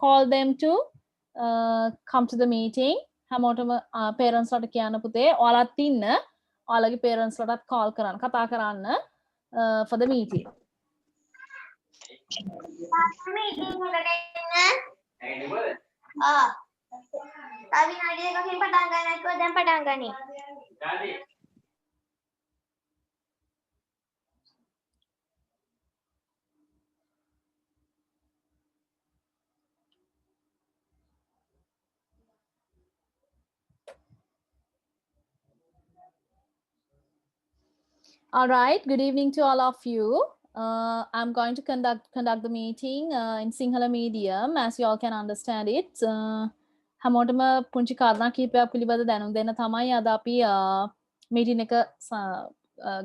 call them to come to the meeting. හැමෝටම parents ලට කියන්න පුතේ ඔයාලත් ඉන්න ඔයාලගේ parents ලටත් call කරන්න කතා කරන්න for the meeting. All right, good evening to all of you. I'm going to conduct the meeting in Sinhala medium, as you all can understand it. හැමෝටම පුංචි කාරණා කීපයක් පිළිබඳ දැනුම් දෙන්න තමයි අද අපි meeting එක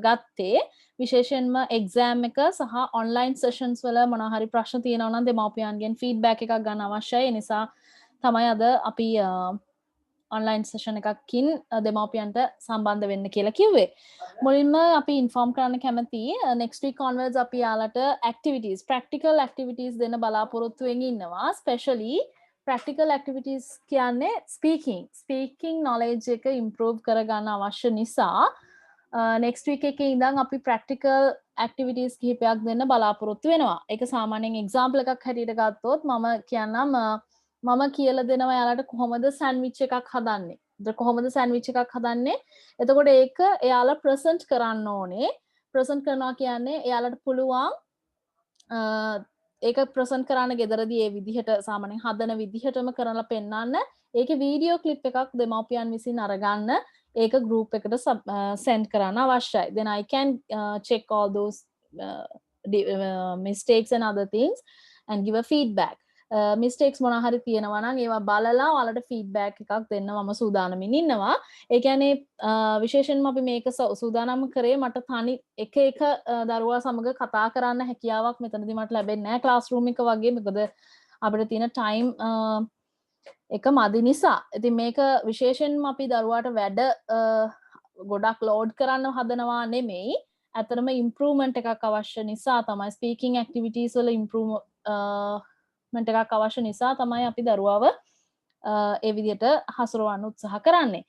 ගත්තේ. විශේෂයෙන්ම exam එක සහ online sessions වල මොනවා හරි ප්‍රශ්න තියෙනවා නම් දෙමාපියන්ගෙන් feedback එකක් ගන්න අවශ්‍යයි. ඒ නිසා තමයි අද අපි online session එකකින් දෙමාපියන්ට සම්බන්ධ වෙන්න කියලා කිව්වේ. මුලින්ම අපි inform කරන්න කැමති next week onwards අපි යාලට activities, practical activities දෙන්න බලාපොරොත්තු වෙමින් ඉන්නවා. Especially practical activities කියන්නේ speaking knowledge එක improve කරගන්න අවශ්‍ය නිසා next week එකේ ඉඳන් අපි practical activities කිහිපයක් දෙන්න බලාපොරොත්තු වෙනවා. ඒක සාමාන්‍යයෙන් example එකක් හැටියට ගත්තොත් මම කියන්නම් මම කියලා දෙනවා යාලට කොහොමද sandwich එකක් හදන්නේ. කොහොමද sandwich එකක් හදන්නේ? එතකොට ඒක එයාලා present කරන්න ඕනේ. present කරනවා කියන්නේ එයාලට පුළුවන් ඒක present කරන්න ගෙදරදී ඒ විදිහට සාමාන්‍යයෙන් හදන විදිහටම කරලා පෙන්නන්න. ඒකේ වීඩියෝ ක්ලිප් එකක් දෙමාපියන් විසින් අරගන්න ඒක group එකට send කරන්න අවශ්‍යයි. Then I can check all those mistakes and other things and give a feedback. Mistakes මොනවා හරි තියෙනවා නම් ඒවා බලලා ඔයාලට ෆීඩ්බැක් එකක් දෙන්න මම සූදානමින් ඉන්නවා. ඒ කියන්නේ විශේෂයෙන්ම අපි මේක සූදානම් කරේ මට තනි එක දරුවා සමග කතා කරන්න හැකියාවක් මෙතනදී මට ලැබෙන්නේ නැහැ ක්ලාස් රූම් එක වගේ. මොකද අපිට තියෙන ටයිම් එක මදි නිසා. ඉතින් මේක විශේෂයෙන්ම අපි දරුවාට වැඩ ගොඩක් ලෝඩ් කරන්න හදනවා නෙමෙයි. ඇතරම ඉම්පරූවමන්ට් එකක් අවශ්‍ය නිසා තමයි ස්පීකින් ඇක්ටිවිටීස් වල ඉම්පරූවමන්ට් එකක් අවශ්‍ය නිසා තමයි අපි දරුවාව ඒ විදිහට හසුරවන්න උත්සාහ කරන්නේ.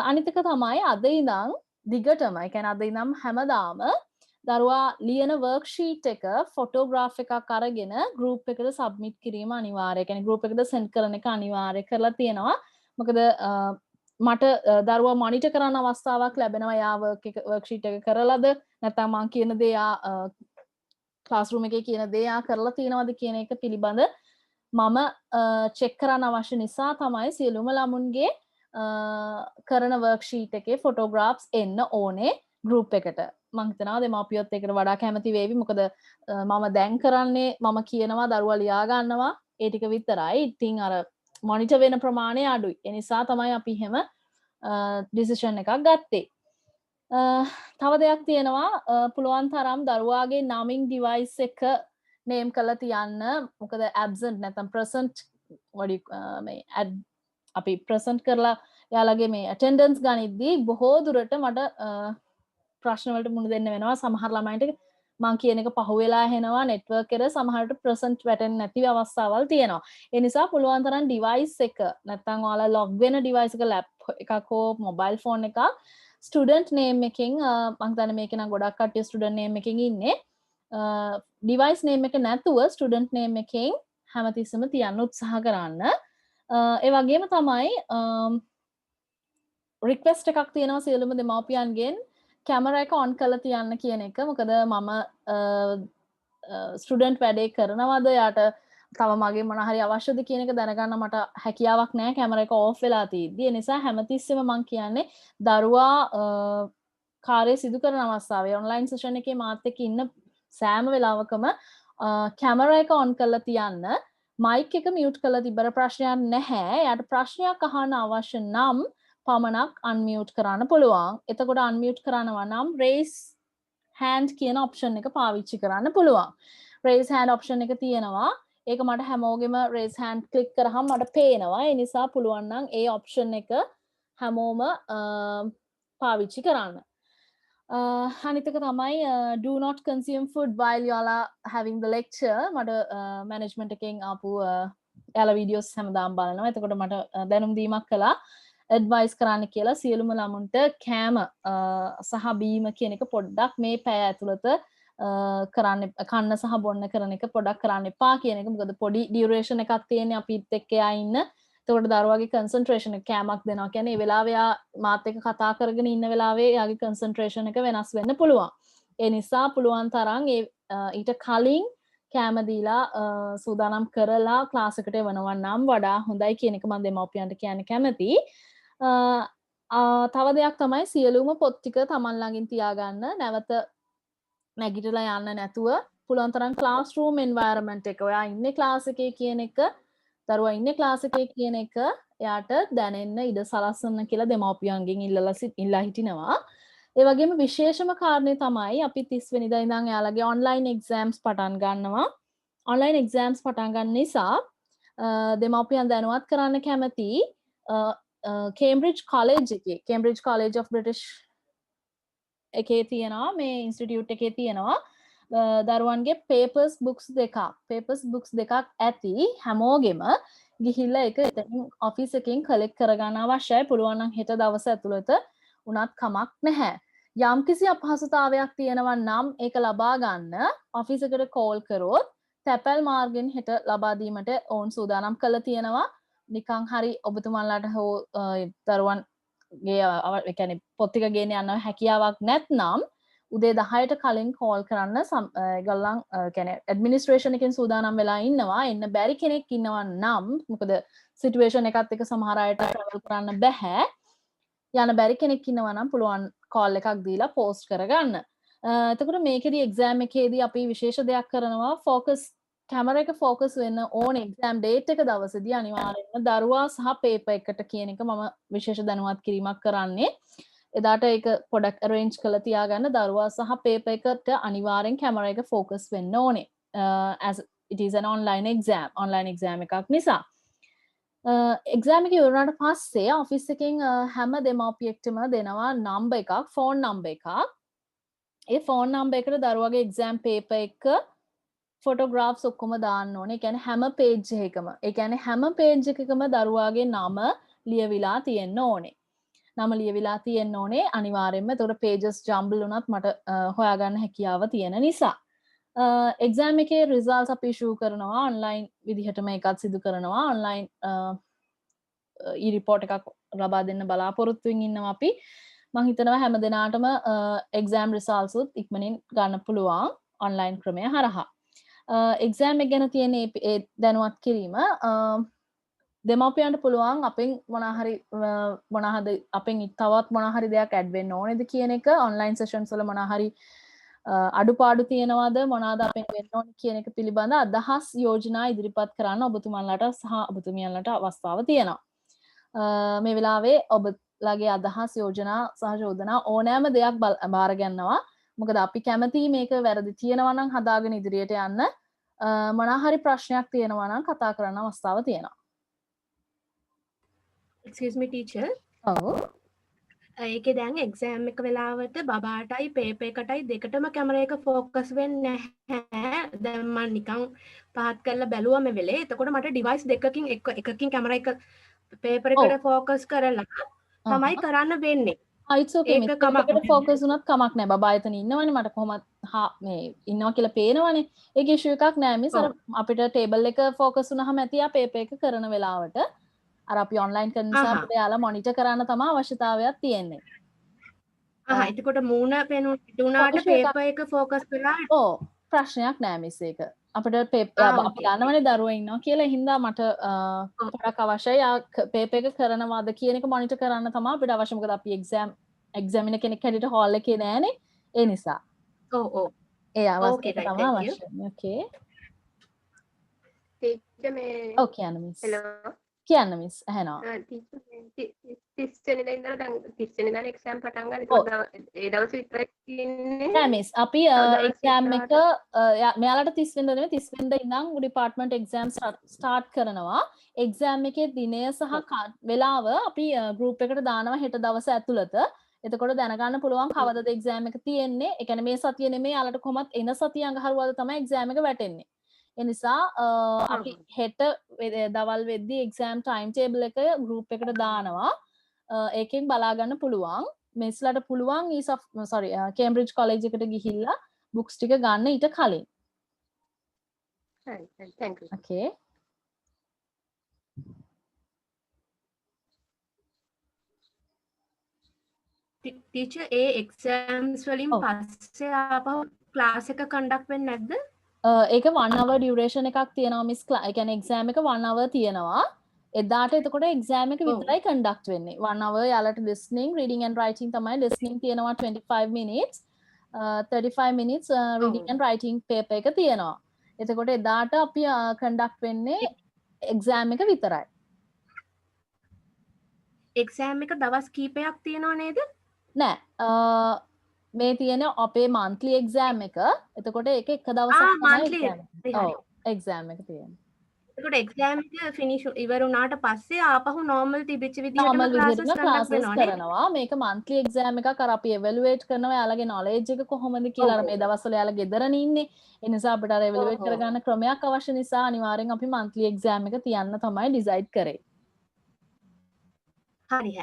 අනිත් එක තමයි අද ඉඳන් දිගටම ඒ කියන්නේ අද ඉඳන් හැමදාම දරුවා ලියන වර්ක්ෂීට් එක ෆොටෝග්‍රාෆ් එකක් අරගෙන ගෲප් එකට සබ්මිට් කිරීම අනිවාර්යයි. ඒ කියන්නේ ගෲප් එකට සෙන්ඩ් කරන එක අනිවාර්ය කරලා තියෙනවා. මොකද මට දරුවා මොනිටර් කරන්න අවස්ථාවක් ලැබෙනවා යා වර්ක්ෂීට් එක කරලාද නැත්නම් මං කියන දේ යා ක්ලාස් රූම් එකේ කියන දේ යා කරලා තියෙනවද කියන එක පිළිබඳ මම චෙක් කරන්න අවශ්‍ය නිසා තමයි සියලුම ළමුන්ගේ කරන වර්ක්ෂීට් එකේ ෆොටෝග්‍රාෆ්ස් එන්න ඕනේ ගෲප් එකට. මං හිතනවා දෙමාපියොත් ඒකට වඩා කැමති වේවි. මොකද මම දැන් කරන්නේ මම කියනවා දරුවා ලියා ගන්නවා ඒ ටික විතරයි. ඉතින් අර මොනිටර් වෙන ප්‍රමාණය අඩුයි. ඒ නිසා තමයි අපි එහෙම ඩිසිෂන් එකක් ගත්තේ. තව දෙයක් තියෙනවා පුළුවන් තරම් දරුවාගේ නමින් ඩිවයිස් එක නේම් කරලා තියන්න. මොකද ඇබ්සන්ට් නැත්නම් ප්‍රසන්ට් මේ අපි ප්‍රසන්ට් කරලා යාළගේ මේ ඇටෙන්ඩන්ස් ගනිද්දී බොහෝ දුරට මට ප්‍රශ්න වලට මුහුණ දෙන්න වෙනවා. සමහර ළමයින්ට මං කියන එක පහුවෙලා ඇහෙනවා නෙට්වර්ක් එකේ සමහරට ප්‍රසන්ට් වැටෙන්නේ නැති අවස්ථාවල් තියෙනවා. ඒ නිසා පුළුවන් තරම් ඩිවයිස් එක නැත්නම් ඔයාලා ලොග් වෙන ඩිවයිස් එක ලැප් එකක් හෝ මොබයිල් ෆෝන් එකක් ස්ටුඩන්ට් නේම් එකකින් මං හිතන්නේ මේකේ නම් ගොඩක් කට්ටිය ස්ටුඩන්ට් නේම් එකකින් ඉන්නේ. ඩිවයිස් නේම් එක නැතුව ස්ටුඩන්ට් නේම් එකකින් හැමතිස්සෙම තියන්න උත්සාහ කරන්න. ඒ වගේම තමයි රික්වෙස්ට් එකක් තියෙනවා සියලුම දෙමාපියන්ගෙන් කැමරා එක ඔන් කරලා තියන්න කියන එක. මොකද මම ස්ටුඩන්ට් වැඩේ කරනවද යාට තව මගේ මොන හරි අවශ්‍යද කියන එක දැනගන්න මට හැකියාවක් නැහැ කැමරා එක ඕෆ් වෙලා තියෙද්දි. ඒ නිසා හැමතිස්සෙම මම කියන්නේ දරුවා කාර්ය සිදු කරන අවස්ථාවේ ඔන්ලයින් සෙෂන් එකේ මාත් එක්ක ඉන්න සෑම වෙලාවකම කැමරා එක ඔන් කරලා තියන්න. මයික් එක මියුට් කරලා තිබ්බර ප්‍රශ්නයක් නැහැ. යාට ප්‍රශ්නයක් අහන්න අවශ්‍ය නම් පමණක් අන්මියුට් කරන්න පුළුවන්. එතකොට අන්මියුට් කරනවා නම් raise hand කියන ඔප්ෂන් එක පාවිච්චි කරන්න පුළුවන්. raise hand ඔප්ෂන් එක තියෙනවා. ඒක මට හැමෝගෙම raise hand click කරාම මට පේනවා. ඒ නිසා පුළුවන් නම් ඒ ඔප්ෂන් එක හැමෝම පාවිච්චි කරන්න. අනිත් එක තමයි do not consume food while you are having the lecture. මට management එකෙන් ආපු යාලා වීඩියෝස් හැමදාම බලනවා. එතකොට මට දැනුම් දීමක් කළා. ඇඩ්වයිස් කරන්න කියලා සියලුම ළමුන්ට කෑම සහ බීම කියන එක පොඩ්ඩක් මේ පැය ඇතුළත කරන්න කන්න සහ බොන්න කරන එක පොඩ්ඩක් කරන්න එපා කියන එක. මොකද පොඩි ඩියුරේෂන් එකක් තියෙන්නේ අපිත් එක්ක එයා ඉන්න. එතකොට දරුවාගේ කන්සන්ට්‍රේෂන් එක කෑමක් දෙනවා කියන්නේ ඒ වෙලාවේ එයා මාත් එක්ක කතා කරගෙන ඉන්න වෙලාවේ එයාගේ කන්සන්ට්‍රේෂන් එක වෙනස් වෙන්න පුළුවන්. ඒ නිසා පුළුවන් තරම් ඊට කලින් කෑම දීලා සූදානම් කරලා ක්ලාස් එකට එවනවා නම් වඩා හොඳයි කියන එක මම දෙමව්පියන්ට කියන්න කැමතියි. තව දෙයක් තමයි සියලුම පොත් ටික තමන් ළඟින් තියාගන්න. නැවත නැගිටලා යන්න නැතුව පුළුවන් තරම් ක්ලාස් රූම් එන්වයරන්මන්ට් එක ඔයා ඉන්නේ ක්ලාස් එකේ කියන එක දරුවා ඉන්නේ ක්ලාස් එකේ කියන එක එයාට දැනෙන්න ඉඩ සලස්සන්න කියලා දෙමව්පියන්ගෙන් ඉල්ලා හිටිනවා. ඒ වගේම විශේෂම කාරණේ තමයි අපි 30 වෙනිදා ඉඳන් එයාලගේ ඔන්ලයින් එක්සෑම්ස් පටන් ගන්නවා. ඔන්ලයින් එක්සෑම්ස් පටන් ගන්න නිසා දෙමව්පියන් දැනුවත් කරන්න කැමති Cambridge College එකේ Cambridge College of British එකේ තියෙනවා මේ ඉන්ස්ටිටියුට් එකේ තියෙනවා දරුවන්ගේ papers books දෙකක් ඇති හැමෝගෙම ගිහිල්ලා ඒක එතනින් ඔෆිස් එකකින් කලෙක්ට් කරගන්න අවශ්‍යයි. පුළුවන් නම් හෙට දවස ඇතුළත උනත් කමක් නැහැ. යම්කිසි අපහසුතාවයක් තියෙනවා නම් ඒක ලබා ගන්න ඔෆිස් එකට කෝල් කරොත් තැපැල් මාර්ගෙන් හෙට ලබා දීමට ඕන් සූදානම් කරලා තියෙනවා. නිකන් හරි ඔබතුමන්ලාට හෝ දරුවන්ගේ ඒ කියන්නේ පොත් ටික ගෙන යන්න හැකියාවක් නැත්නම් උදේ 10ට කලින් කෝල් කරන්න ගල්ලන් කියන්නේ ඇඩ්මිනිස්ට්‍රේෂන් එකෙන් සූදානම් වෙලා ඉන්නවා. එන්න බැරි කෙනෙක් ඉන්නවා නම් මොකද සිටුේෂන් එකත් එක්ක සමහර අයට ට්‍රැවල් කරන්න බෑ. යන බැරි කෙනෙක් ඉන්නවා නම් පුළුවන් කෝල් එකක් දීලා පෝස්ට් කරගන්න. එතකොට මේකෙදි එක්සෑම් එකේදී අපි විශේෂ දෙයක් කරනවා ෆෝකස් කැමර එක ෆෝකස් වෙන්න ඕන එක්සෑම් ඩේට් එක දවසේදී අනිවාර්යෙන්ම දරුවා සහ පේපර් එකට කියන එක මම විශේෂ දැනුවත් කිරීමක් කරන්නේ. එදාට ඒක පොඩක් arrange කරලා තියාගන්න දරුවා සහ පේපර් එකට අනිවාර්යෙන් කැමර එක ෆෝකස් වෙන්න ඕනේ. As it is an online exam එකක් නිසා. එක්සෑම් එක ඉවරනට පස්සේ ඔෆිස් එකෙන් හැම දෙමව්පියෙක්ටම දෙනවා නම්බර් එකක්, ෆෝන් නම්බර් එකක්. ඒ ෆෝන් නම්බර් එකට දරුවගේ එක්සෑම් පේපර් එක ෆොටෝග්‍රාෆ්ස් ඔක්කොම දාන්න ඕනේ. ඒ කියන්නේ හැම පේජ් එකකම. ඒ කියන්නේ හැම පේජ් එකකම දරුවාගේ නම ලියවිලා තියෙන්න ඕනේ. නම ලියවිලා තියෙන්න ඕනේ අනිවාර්යයෙන්ම. ඒතකොට pages jumble වුණත් මට හොයාගන්න හැකියාව තියෙන නිසා. එක්සෑම් එකේ රිසල්ට්ස් අපි ඉෂුව කරනවා ඔන්ලයින් විදිහටම එකත් සිදු කරනවා. ඔන්ලයින් රිපෝට් එකක් ලබා දෙන්න බලාපොරොත්තුවෙන් ඉන්නවා අපි. මම හිතනවා හැම දිනාටම එක්සෑම් රිසල්ට්ස් උත් ඉක්මනින් ගන්න පුළුවන් ඔන්ලයින් ක්‍රමය හරහා. එක්සෑම් එක ගැන තියෙන දැනුවත් කිරීම දෙමව්පියන්ට පුළුවන් අපෙන් මොනහරි අපෙන් තවත් මොනහරි දෙයක් ඇඩ් වෙන්න ඕනේද කියන එක ඔන්ලයින් සෙෂන්ස් වල මොනහරි අඩුපාඩු තියෙනවද මොනවාද අපෙන් වෙන්න ඕනේ කියන එක පිළිබඳ අදහස් යෝජනා ඉදිරිපත් කරන්න ඔබතුමන්ලට සහ ඔබතුමියන්ලට අවස්ථාව තියෙනවා. මේ වෙලාවේ ඔබලාගේ අදහස් යෝජනා සහ චෝදනා ඕනෑම දෙයක් බාර ගන්නවා. මොකද අපි කැමති මේක වැරදි තියෙනවා නම් හදාගෙන ඉදිරියට යන්න. මොනහරි ප්‍රශ්නයක් තියෙනවා නම් කතා කරන්න අවස්ථාව තියෙනවා. Excuse me teacher. ඔව්. ඒකේ දැන් එක්සෑම් එක වෙලාවට බබාටයි පේපර් එකටයි දෙකටම කැමරා එක ફોකස් වෙන්නේ නැහැ. දැන් මම නිකන් පහත් කරලා බැලුවා මේ වෙලේ. එතකොට මට ඩිවයිස් දෙකකින් එකකින් කැමරා එක පේපර් එකට ફોකස් කරලා තමයි කරන්න වෙන්නේ. it's okay. මේක කමකට ફોකස් වුණත් කමක් නැහැ. බබා එතන ඉන්නවනේ මට කොහොමත් මේ ඉන්නවා කියලා පේනවනේ. ඒක ඉෂුව එකක් නෑ මිස්. අපිට ටේබල් එක ફોකස් වුණාම ඇති ආ පේපර් එක කරන වෙලාවට අර අපි ඔන්ලයින් කරන නිසා අපිට යාලා මොනිටර් කරන්න තමයි අවශ්‍යතාවයක් තියෙන්නේ. එතකොට මූණ පෙනුනාට පේපර් එක ફોකස් කරලා ඔව් ප්‍රශ්නයක් නෑ මිස් ඒක. අපිට අපි දන්නවනේ දරුවෝ ඉන්නවා කියලා. හින්දා මට පොඩක් අවශ්‍යයි පේපර් එක කරනවාද කියන එක මොනිටර් කරන්න තමයි අපිට අවශ්‍ය. මොකද අපි එක්සැමිනර් කෙනෙක් හැටියට හෝල් එකේ නෑනේ. ඒ නිසා. ඔව්. ඒ අවශ්‍යක තමයි අවශ්‍ය. ඕකේ. ටීචර් මේ ඔව් කියන්න මිස්. හෙලෝ කියන්න මිස් අහනවා. ටීචර් 30 වෙනිදා ඉඳලා දැන් 30 වෙනිදා එක්සෑම් පටන් ගන්න. ඒ දවස් විතරයි තියෙන්නේ. නෑ මිස් අපි එක්සෑම් එක මෙයාලට 30 වෙනිදා නෙවෙයි 30 වෙනිදා ඉඳන් ඩිපාර්ට්මන්ට් එක්සෑම් ස්ටාර්ට් කරනවා. එක්සෑම් එකේ දිනය සහ වෙලාව අපි ගෲප් එකට දානවා හෙට දවස ඇතුළත. එතකොට දැනගන්න පුළුවන් කවදද එක්සෑම් එක තියෙන්නේ. ඒ කියන්නේ මේ සතිය නෙමෙයි යාලට කොහොමත් එන සතිය අඟහරුවාද තමයි එක්සෑම් එක වැටෙන්නේ. ඒ නිසා අපි හෙට දවල් වෙද්දී එක්සෑම් ටයිම් ටේබල් එක ගෲප් එකට දානවා. ඒකෙන් බලා ගන්න පුළුවන්. මිස්ලට පුළුවන් කේම්බ්‍රිජ් කොලෙජ් එකට ගිහිල්ලා බුක්ස් ටික ගන්න ඊට කලින්. හරි thank you. Okay. Teacher A exams වලින් පස්සේ ආපහු ක්ලාස් එක කන්ඩක්ට් වෙන්නේ නැද්ද? ඒක 1 hour duration එකක් තියෙනවා මිස්. ඒ කියන්නේ එක්සෑම් එක 1 hour තියෙනවා. එදාට එතකොට එක්සෑම් එක විතරයි කන්ඩක්ට් වෙන්නේ. 1 hour යාලට listening, reading and writing තමයි. listening තියෙනවා 25 minutes. 35 minutes reading and writing paper එක තියෙනවා. එතකොට එදාට අපි කන්ඩක්ට් වෙන්නේ එක්සෑම් එක විතරයි. එක්සෑම් එක දවස් කීපයක් තියෙනව නේද? නෑ. මේ තියෙන අපේ monthly exam එක. එතකොට ඒක එක දවසක් තමයි exam එක තියෙන්නේ. එතකොට exam එක finish ඉවර වුණාට පස්සේ ආපහු normal තිබිච්ච විදිහටම classes කරනවා. මේක monthly exam එකක්. අර අපි evaluate කරනවා යාළගේ knowledge එක කොහොමද කියලා. අර මේ දවස්වල යාළා ගෙදරනේ ඉන්නේ. ඒ නිසා අපිට අර evaluate කරගන්න ක්‍රමයක් අවශ්‍ය නිසා අනිවාර්යෙන් අපි monthly exam එක තියන්න තමයි decide කරේ. හරි.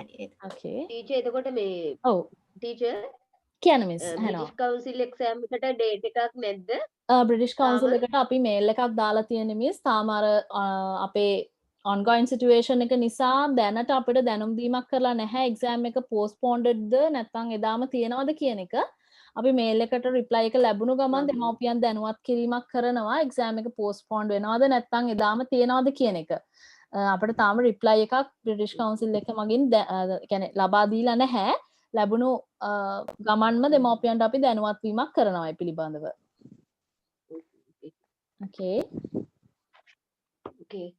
Okay. ටීචර් එතකොට මේ ටීචර් කියන්න මිස්. බ්‍රිටිෂ් කවුන්සිල් එක්සෑම් එකට ඩේට් එකක් නැද්ද? බ්‍රිටිෂ් කවුන්සිල් එකට අපි මේල් එකක් දාලා තියෙන මිස්. තාම අර අපේ ongoing situation එක නිසා දැනට අපිට දැනුම් දීමක් කරලා නැහැ එක්සෑම් එක postponedද නැත්නම් එදාම තියනවද කියන එක. අපි මේල් එකට reply එක ලැබුණු ගමන් දෙමව්පියන් දැනුවත් කිරීමක් කරනවා එක්සෑම් එක postponed වෙනවද නැත්නම් එදාම තියනවද කියන එක. අපිට තාම reply එකක් බ්‍රිටිෂ් කවුන්සිල් එක මගින් කියන්නේ ලබා දීලා නැහැ. ලැබුණු ගමන්ම දෙමව්පියන්ට අපි දැනුවත් වීමක් කරනවා ඒ පිළිබඳව. Okay. Okay.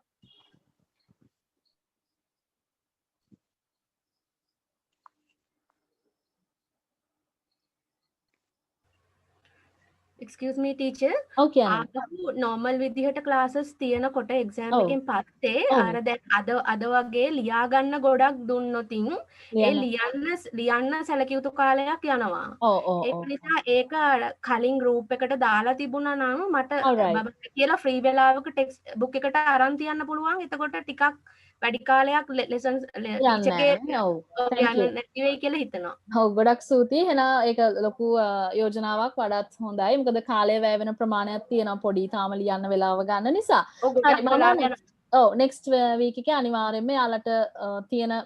Excuse me, teacher. Okay. ආපහු normal විදිහට classes තියනකොට exam ඔව්. එකෙන් පස්සේ ඔව්. අර දැන් අද වගේ ලියා ගන්න ගොඩක් දුන්නොතින් ඒ ලියන්න සැලකිය යුතු කාලයක් යනවා. ඒක නිසා ඒක කලින් group එකට දාලා තිබුණා නම් මට බබා කියලා free වෙලාවක text book එකට අරන් තියන්න පුළුවන්. එතකොට ටිකක් වැඩි කාලයක් lessons teacher ගේ යන්න නැති වෙයි කියලා හිතනවා. ඔව් ගොඩක් ස්තුතියි. එහෙනම් ඒක ලොකු යෝජනාවක් වඩාත් හොඳයි. මොකද කාලය වැය වෙන ප්‍රමාණයක් තියෙනවා පොඩි තාම ලියන්න වෙලාව ගන්න නිසා. ඔව් next week එකේ අනිවාර්යයෙන්ම යාලට තියෙන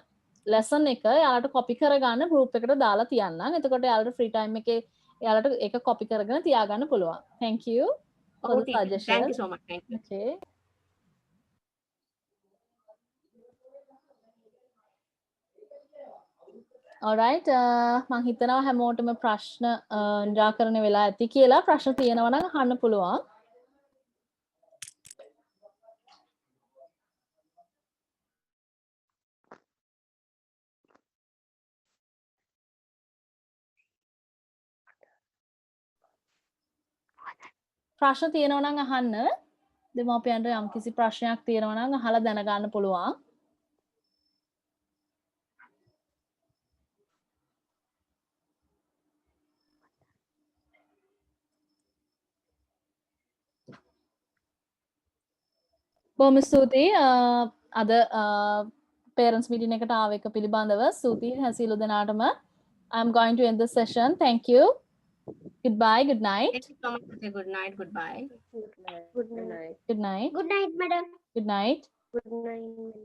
lesson එක යාලට copy කරගන්න group එකට දාලා තියන්නම්. එතකොට යාලට free time එකේ යාලට ඒක copy කරගෙන තියාගන්න පුළුවන්. Thank you for the suggestion. Thank you so much. Thank you. Okay. alright මං හිතනවා හැමෝටම ප්‍රශ්න නිරාකරණය වෙලා ඇති කියලා. ප්‍රශ්න තියෙනවා නම් අහන්න පුළුවන්. ප්‍රශ්න තියෙනවා නම් අහන්න. දෙමාපියන්ට යම්කිසි ප්‍රශ්නයක් තියෙනවා නම් අහලා දැනගන්න පුළුවන්. බොහොම ස්තුතියි අද parents meeting එකට ආව එක පිළිබඳව ස්තුතියි සියලු දෙනාටම. I'm going to end the session. Thank you. Goodbye. Good night. Thank you so much. Good night. Goodbye. Good night. Good night. Good night. Good night, madam. Good night. Good night.